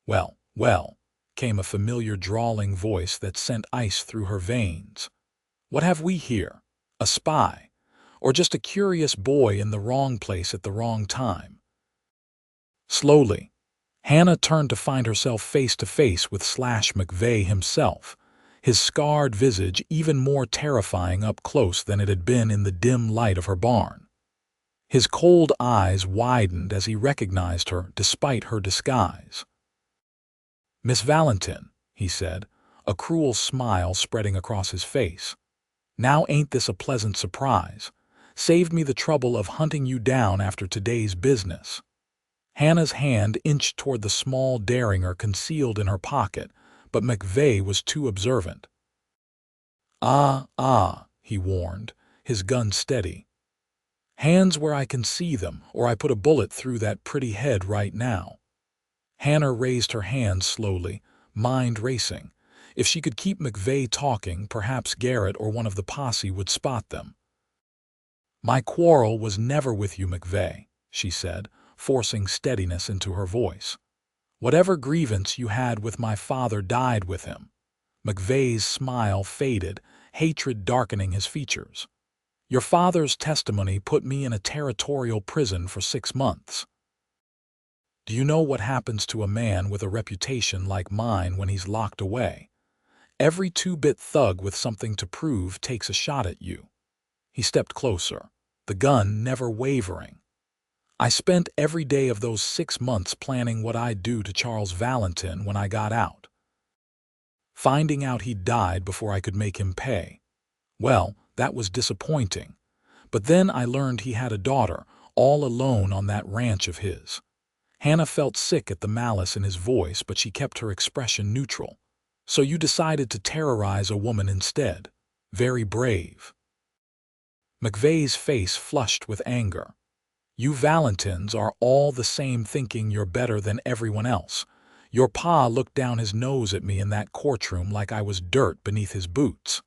"Well, well," came a familiar drawling voice that sent ice through her veins. "What have we here? A spy? Or just a curious boy in the wrong place at the wrong time?" Slowly, Hannah turned to find herself face to face with McVeigh himself, his scarred visage even more terrifying up close than it had been in the dim light of her barn. His cold eyes widened as he recognized her despite her disguise. "Miss Valentin," he said, a cruel smile spreading across his face. "Now ain't this a pleasant surprise? Saved me the trouble of hunting you down after today's business." Hannah's hand inched toward the small derringer concealed in her pocket, but McVeigh was too observant. Ah, he warned, his gun steady. "Hands where I can see them, or I put a bullet through that pretty head right now." Hannah raised her hands slowly, mind racing. If she could keep McVeigh talking, perhaps Garrett or one of the posse would spot them. "My quarrel was never with you, McVeigh," she said, forcing steadiness into her voice. "Whatever grievance you had with my father died with him." McVeigh's smile faded, hatred darkening his features. "Your father's testimony put me in a territorial prison for 6 months. Do you know what happens to a man with a reputation like mine when he's locked away? Every two-bit thug with something to prove takes a shot at you." He stepped closer, the gun never wavering. "I spent every day of those 6 months planning what I'd do to Charles Valentin when I got out. Finding out he'd died before I could make him pay. Well, that was disappointing. But then I learned he had a daughter, all alone on that ranch of his." Hannah felt sick at the malice in his voice, but she kept her expression neutral. "So you decided to terrorize a woman instead. Very brave." McVeigh's face flushed with anger. "You Valentins are all the same, thinking you're better than everyone else. Your pa looked down his nose at me in that courtroom like I was dirt beneath his boots."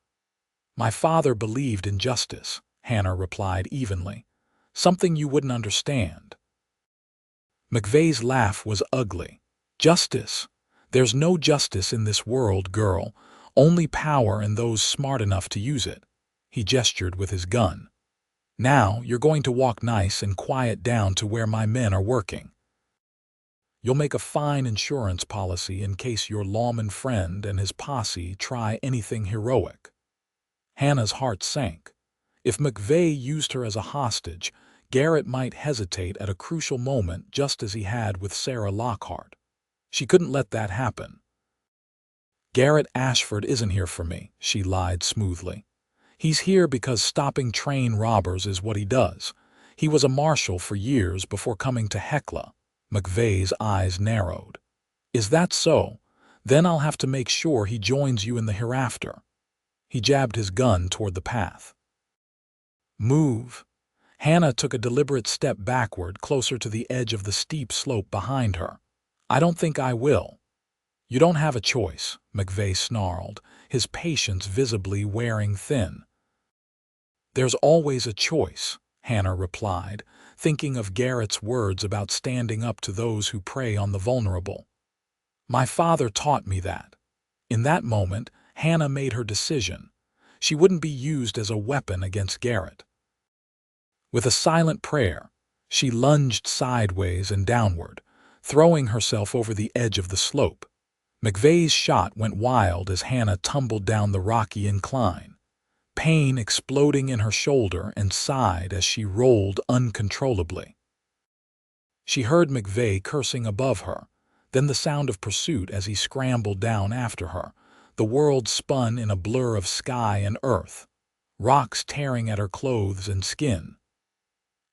"My father believed in justice," Hannah replied evenly. "Something you wouldn't understand." McVeigh's laugh was ugly. "Justice? There's no justice in this world, girl. Only power and those smart enough to use it." He gestured with his gun. "Now you're going to walk nice and quiet down to where my men are working. You'll make a fine insurance policy in case your lawman friend and his posse try anything heroic." Hannah's heart sank. If McVeigh used her as a hostage, Garrett might hesitate at a crucial moment, just as he had with Sarah Lockhart. She couldn't let that happen. "Garrett Ashford isn't here for me," she lied smoothly. "He's here because stopping train robbers is what he does. He was a marshal for years before coming to Hecla." McVeigh's eyes narrowed. "Is that so? Then I'll have to make sure he joins you in the hereafter." He jabbed his gun toward the path. "Move." Hannah took a deliberate step backward, closer to the edge of the steep slope behind her. "I don't think I will." "You don't have a choice," McVeigh snarled, his patience visibly wearing thin. "There's always a choice," Hannah replied, thinking of Garrett's words about standing up to those who prey on the vulnerable. "My father taught me that." In that moment, Hannah made her decision. She wouldn't be used as a weapon against Garrett. With a silent prayer, she lunged sideways and downward, throwing herself over the edge of the slope. McVeigh's shot went wild as Hannah tumbled down the rocky incline, pain exploding in her shoulder, and sighed as she rolled uncontrollably. She heard McVeigh cursing above her, then the sound of pursuit as he scrambled down after her. The world spun in a blur of sky and earth, rocks tearing at her clothes and skin.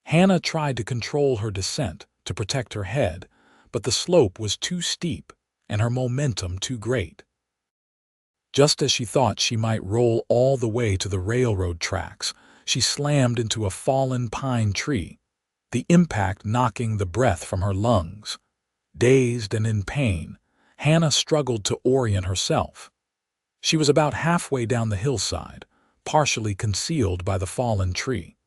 Hannah tried to control her descent to protect her head, but the slope was too steep and her momentum too great. Just as she thought she might roll all the way to the railroad tracks, she slammed into a fallen pine tree, the impact knocking the breath from her lungs. Dazed and in pain, Hannah struggled to orient herself. She was about halfway down the hillside, partially concealed by the fallen tree.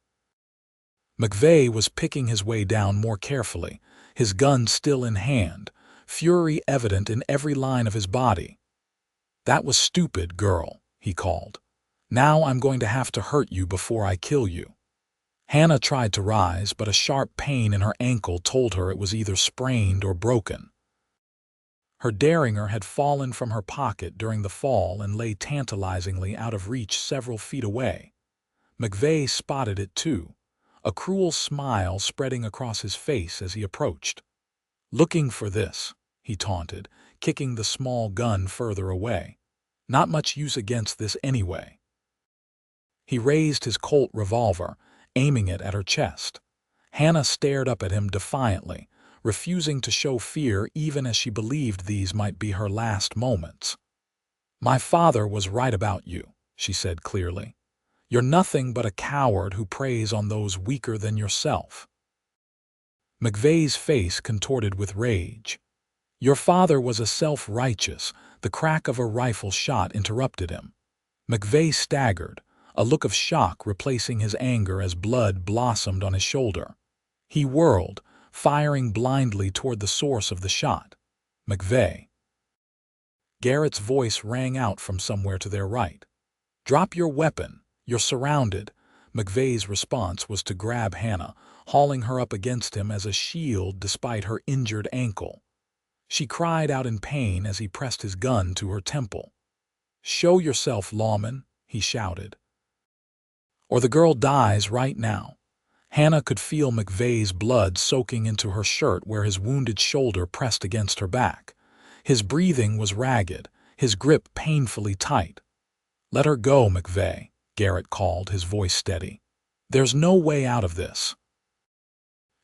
McVeigh was picking his way down more carefully, his gun still in hand, fury evident in every line of his body. "That was stupid, girl," he called. "Now I'm going to have to hurt you before I kill you." Hannah tried to rise, but a sharp pain in her ankle told her it was either sprained or broken. Her derringer had fallen from her pocket during the fall and lay tantalizingly out of reach several feet away. McVeigh spotted it too, a cruel smile spreading across his face as he approached. "Looking for this," he taunted, kicking the small gun further away. "Not much use against this anyway." He raised his Colt revolver, aiming it at her chest. Hannah stared up at him defiantly, refusing to show fear even as she believed these might be her last moments. "My father was right about you," she said clearly. "You're nothing but a coward who preys on those weaker than yourself." McVeigh's face contorted with rage. "Your father was a self-righteous," the crack of a rifle shot interrupted him. McVeigh staggered, a look of shock replacing his anger as blood blossomed on his shoulder. He whirled, firing blindly toward the source of the shot. "McVeigh!" Garrett's voice rang out from somewhere to their right. "Drop your weapon. You're surrounded." McVeigh's response was to grab Hannah, hauling her up against him as a shield despite her injured ankle. She cried out in pain as he pressed his gun to her temple. "Show yourself, lawman," he shouted. "Or the girl dies right now." Hannah could feel McVeigh's blood soaking into her shirt where his wounded shoulder pressed against her back. His breathing was ragged, his grip painfully tight. "Let her go, McVeigh," Garrett called, his voice steady. "There's no way out of this.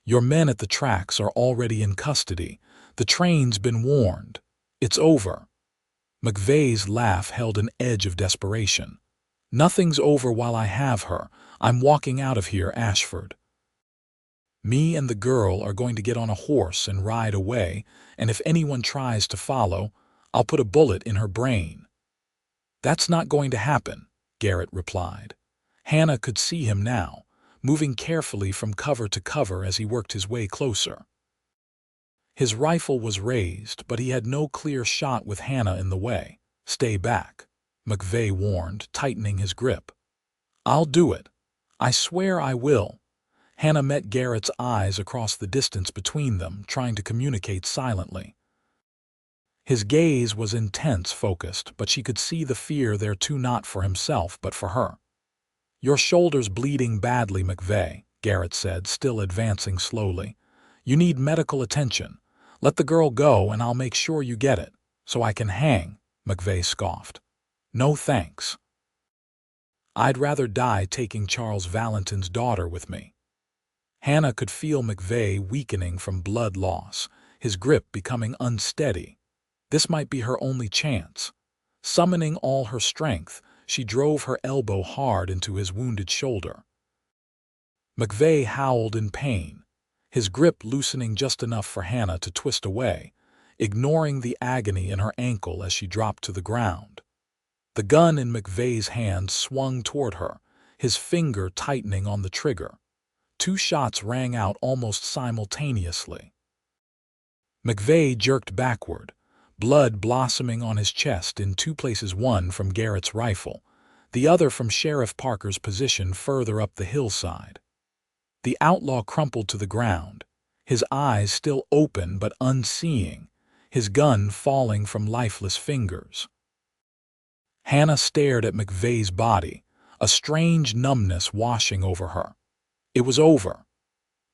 Your men at the tracks are already in custody. The train's been warned. It's over." McVeigh's laugh held an edge of desperation. "Nothing's over while I have her. I'm walking out of here, Ashford. Me and the girl are going to get on a horse and ride away, and if anyone tries to follow, I'll put a bullet in her brain." "That's not going to happen," Garrett replied. Hannah could see him now, moving carefully from cover to cover as he worked his way closer. His rifle was raised, but he had no clear shot with Hannah in the way. "Stay back," McVeigh warned, tightening his grip. "I'll do it. I swear I will." Hannah met Garrett's eyes across the distance between them, trying to communicate silently. His gaze was intense, focused, but she could see the fear there too, not for himself, but for her. "Your shoulder's bleeding badly, McVeigh," Garrett said, still advancing slowly. "You need medical attention. Let the girl go and I'll make sure you get it, so I can hang," McVeigh scoffed. "No thanks. I'd rather die taking Charles Valentin's daughter with me." Hannah could feel McVeigh weakening from blood loss, his grip becoming unsteady. This might be her only chance. Summoning all her strength, she drove her elbow hard into his wounded shoulder. McVeigh howled in pain, his grip loosening just enough for Hannah to twist away, ignoring the agony in her ankle as she dropped to the ground. The gun in McVeigh's hand swung toward her, his finger tightening on the trigger. 2 shots rang out almost simultaneously. McVeigh jerked backward, blood blossoming on his chest in 2 places, one from Garrett's rifle, the other from Sheriff Parker's position further up the hillside. The outlaw crumpled to the ground, his eyes still open but unseeing, his gun falling from lifeless fingers. Hannah stared at McVeigh's body, a strange numbness washing over her. It was over.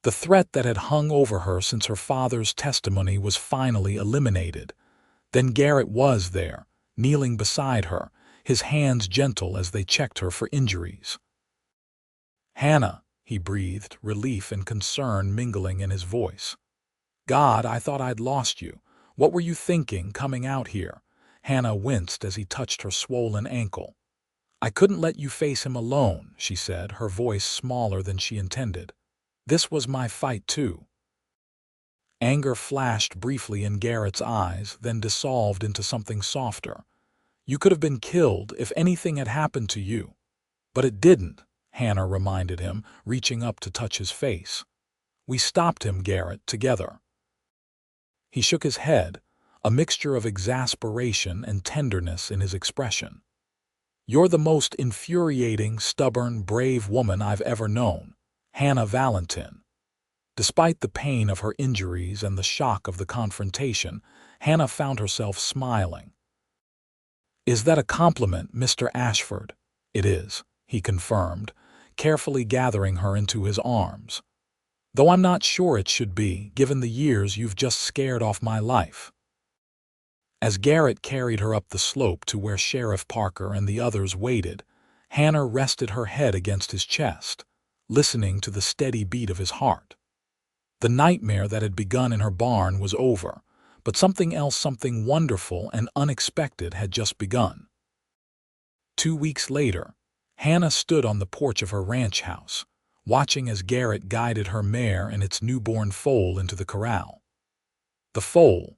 The threat that had hung over her since her father's testimony was finally eliminated. Then Garrett was there, kneeling beside her, his hands gentle as they checked her for injuries. "Hannah," he breathed, relief and concern mingling in his voice. "God, I thought I'd lost you. What were you thinking coming out here?" Hannah winced as he touched her swollen ankle. "I couldn't let you face him alone," she said, her voice smaller than she intended. "This was my fight too." Anger flashed briefly in Garrett's eyes, then dissolved into something softer. "You could have been killed if anything had happened to you." "But it didn't," Hannah reminded him, reaching up to touch his face. "We stopped him, Garrett, together." He shook his head, a mixture of exasperation and tenderness in his expression. "You're the most infuriating, stubborn, brave woman I've ever known, Hannah Valentin." Despite the pain of her injuries and the shock of the confrontation, Hannah found herself smiling. "Is that a compliment, Mr. Ashford?" "It is," he confirmed, carefully gathering her into his arms. "Though I'm not sure it should be, given the years you've just scared off my life." As Garrett carried her up the slope to where Sheriff Parker and the others waited, Hannah rested her head against his chest, listening to the steady beat of his heart. The nightmare that had begun in her barn was over, but something else, something wonderful and unexpected, had just begun. 2 weeks later, Hannah stood on the porch of her ranch house, watching as Garrett guided her mare and its newborn foal into the corral. The foal,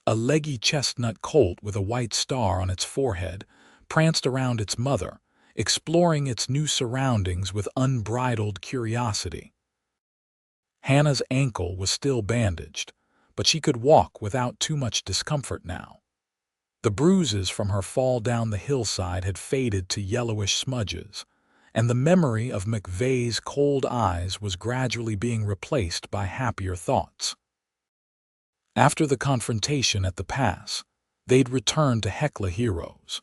a leggy chestnut colt with a white star on its forehead, pranced around its mother, exploring its new surroundings with unbridled curiosity. Hannah's ankle was still bandaged, but she could walk without too much discomfort now. The bruises from her fall down the hillside had faded to yellowish smudges, and the memory of McVeigh's cold eyes was gradually being replaced by happier thoughts. After the confrontation at the pass, they'd returned to Hecla Heroes.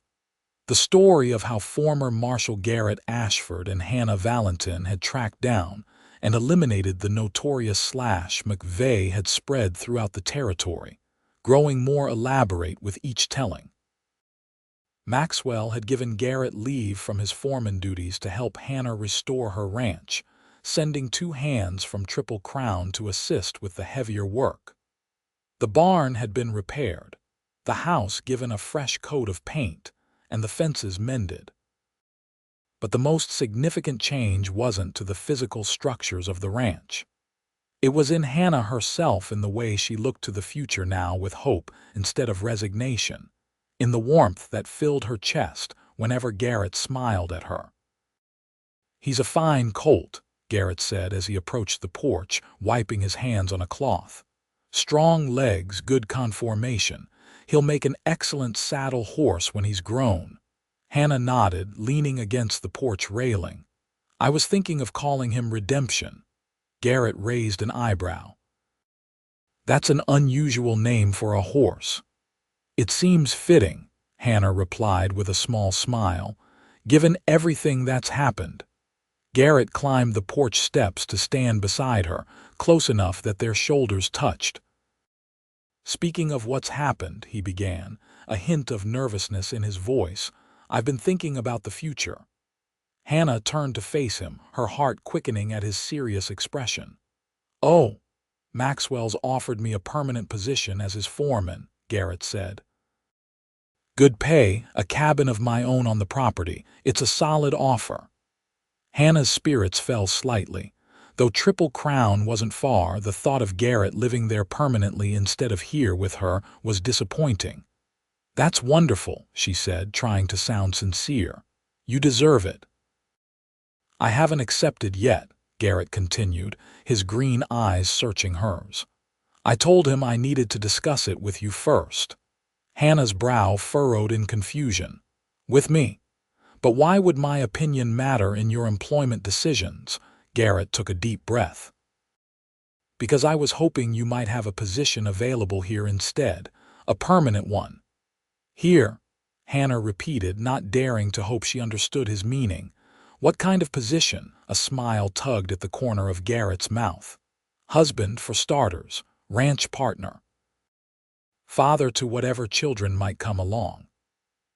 The story of how former Marshal Garrett Ashford and Hannah Valentin had tracked down and eliminated the notorious Slash McVeigh had spread throughout the territory, growing more elaborate with each telling. Maxwell had given Garrett leave from his foreman duties to help Hannah restore her ranch, sending 2 hands from Triple Crown to assist with the heavier work. The barn had been repaired, the house given a fresh coat of paint, and the fences mended. But the most significant change wasn't to the physical structures of the ranch. It was in Hannah herself, in the way she looked to the future now with hope instead of resignation, in the warmth that filled her chest whenever Garrett smiled at her. "He's a fine colt," Garrett said as he approached the porch, wiping his hands on a cloth. "Strong legs, good conformation. He'll make an excellent saddle horse when he's grown." Hannah nodded, leaning against the porch railing. "I was thinking of calling him Redemption." Garrett raised an eyebrow. "That's an unusual name for a horse." "It seems fitting," Hannah replied with a small smile, "given everything that's happened." Garrett climbed the porch steps to stand beside her, close enough that their shoulders touched. "Speaking of what's happened," he began, a hint of nervousness in his voice, "I've been thinking about the future." Hannah turned to face him, her heart quickening at his serious expression. "Oh, Maxwell's offered me a permanent position as his foreman," Garrett said. "Good pay, a cabin of my own on the property. It's a solid offer." Hannah's spirits fell slightly. Though Triple Crown wasn't far, the thought of Garrett living there permanently instead of here with her was disappointing. "That's wonderful," she said, trying to sound sincere. "You deserve it." "I haven't accepted yet," Garrett continued, his green eyes searching hers. "I told him I needed to discuss it with you first." Hannah's brow furrowed in confusion. "With me? But why would my opinion matter in your employment decisions?" Garrett took a deep breath. "Because I was hoping you might have a position available here instead, A permanent one. Here, Hannah repeated, not daring to hope she understood his meaning. What kind of position? A smile tugged at the corner of Garrett's mouth. Husband, for starters. Ranch partner. Father to whatever children might come along.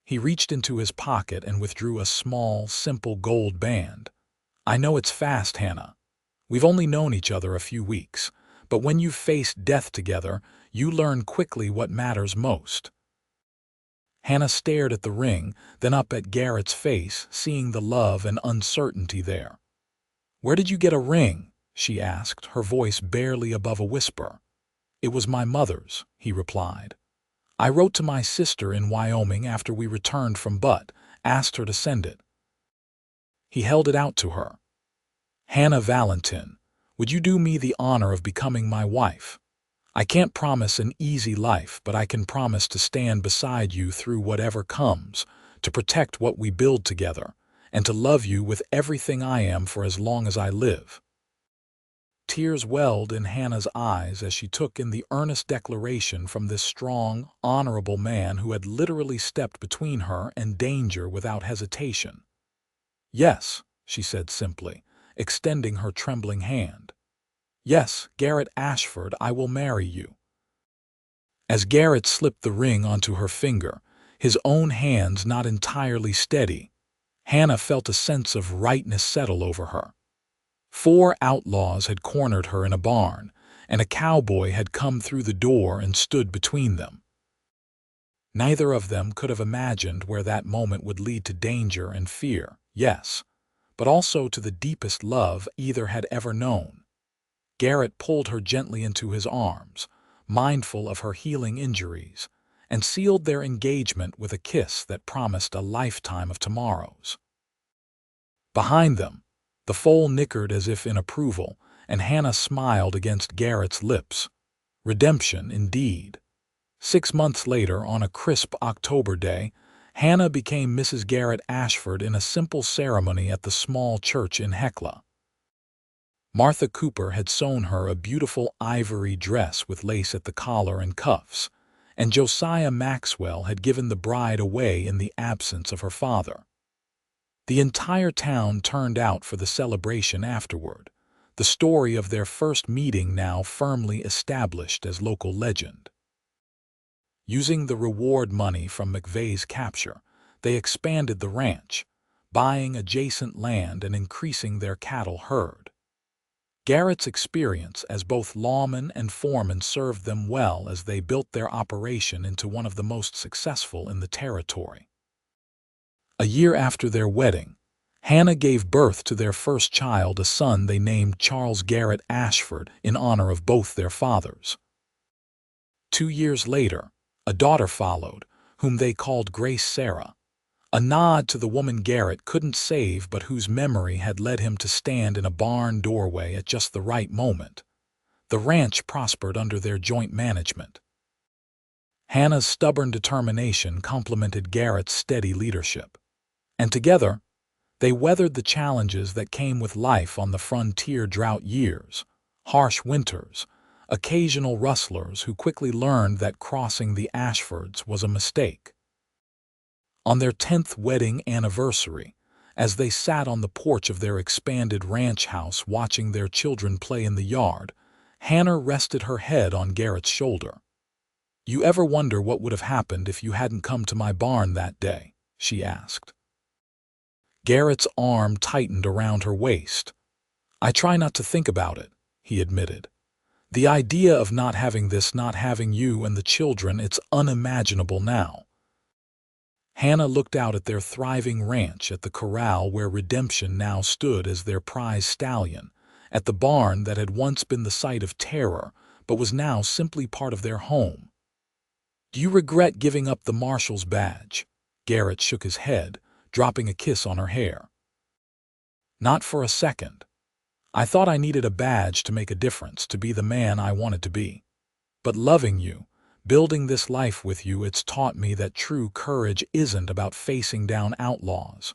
He reached into his pocket and withdrew a small, simple gold band. I know it's fast, Hannah. We've only known each other a few weeks, but when you've faced death together, you learn quickly what matters most. Hannah stared at the ring, then up at Garrett's face, seeing the love and uncertainty there. Where did you get a ring? She asked, her voice barely above a whisper. It was my mother's, he replied. I wrote to my sister in Wyoming after we returned from Butte, asked her to send it. He held it out to her. Hannah Valentin, would you do me the honor of becoming my wife? I can't promise an easy life, but I can promise to stand beside you through whatever comes, to protect what we build together, and to love you with everything I am for as long as I live. Tears welled in Hannah's eyes as she took in the earnest declaration from this strong, honorable man who had literally stepped between her and danger without hesitation. Yes, she said simply, extending her trembling hand. Yes, Garrett Ashford, I will marry you. As Garrett slipped the ring onto her finger, his own hands not entirely steady, Hannah felt a sense of rightness settle over her. 4 outlaws had cornered her in a barn, and a cowboy had come through the door and stood between them. Neither of them could have imagined where that moment would lead to danger and fear, yes, but also to the deepest love either had ever known. Garrett pulled her gently into his arms, mindful of her healing injuries, and sealed their engagement with a kiss that promised a lifetime of tomorrows. Behind them, the foal nickered as if in approval, and Hannah smiled against Garrett's lips. Redemption, indeed. 6 months later, on a crisp October day, Hannah became Mrs. Garrett Ashford in a simple ceremony at the small church in Hecla. Martha Cooper had sewn her a beautiful ivory dress with lace at the collar and cuffs, and Josiah Maxwell had given the bride away in the absence of her father. The entire town turned out for the celebration afterward, the story of their first meeting now firmly established as local legend. Using the reward money from McVeigh's capture, they expanded the ranch, buying adjacent land and increasing their cattle herd. Garrett's experience as both lawman and foreman served them well as they built their operation into one of the most successful in the territory. A year after their wedding, Hannah gave birth to their first child, a son they named Charles Garrett Ashford in honor of both their fathers. 2 years later, a daughter followed, whom they called Grace Sarah, a nod to the woman Garrett couldn't save but whose memory had led him to stand in a barn doorway at just the right moment. The ranch prospered under their joint management. Hannah's stubborn determination complemented Garrett's steady leadership, and together, they weathered the challenges that came with life on the frontier: drought years, harsh winters, occasional rustlers who quickly learned that crossing the Ashfords was a mistake. On their 10th wedding anniversary, as they sat on the porch of their expanded ranch house watching their children play in the yard, Hannah rested her head on Garrett's shoulder. "You ever wonder what would have happened if you hadn't come to my barn that day?" she asked. Garrett's arm tightened around her waist. "I try not to think about it," he admitted. "The idea of not having this, not having you and the children, it's unimaginable now." Hannah looked out at their thriving ranch, at the corral where Redemption now stood as their prize stallion, at the barn that had once been the site of terror but was now simply part of their home. "Do you regret giving up the marshal's badge?" Garrett shook his head, dropping a kiss on her hair. "Not for a second. I thought I needed a badge to make a difference, to be the man I wanted to be. But loving you, building this life with you, it's taught me that true courage isn't about facing down outlaws.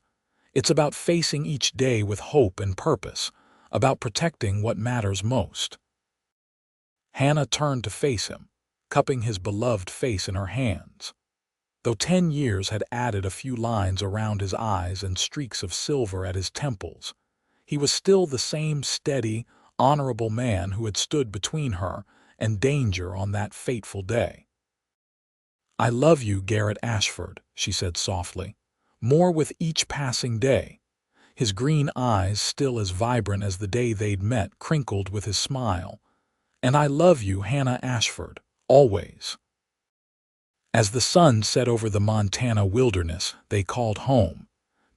It's about facing each day with hope and purpose, about protecting what matters most." Hannah turned to face him, cupping his beloved face in her hands. Though 10 years had added a few lines around his eyes and streaks of silver at his temples, he was still the same steady, honorable man who had stood between her and danger on that fateful day. "I love you, Garrett Ashford," she said softly, "more with each passing day." His green eyes, still as vibrant as the day they'd met, crinkled with his smile. "And I love you, Hannah Ashford, always." As the sun set over the Montana wilderness, they called home,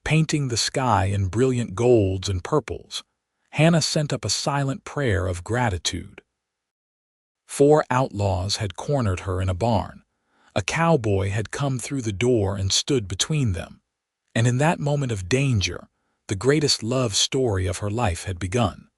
painting the sky in brilliant golds and purples. Hannah sent up a silent prayer of gratitude. 4 outlaws had cornered her in a barn. A cowboy had come through the door and stood between them. And in that moment of danger, the greatest love story of her life had begun.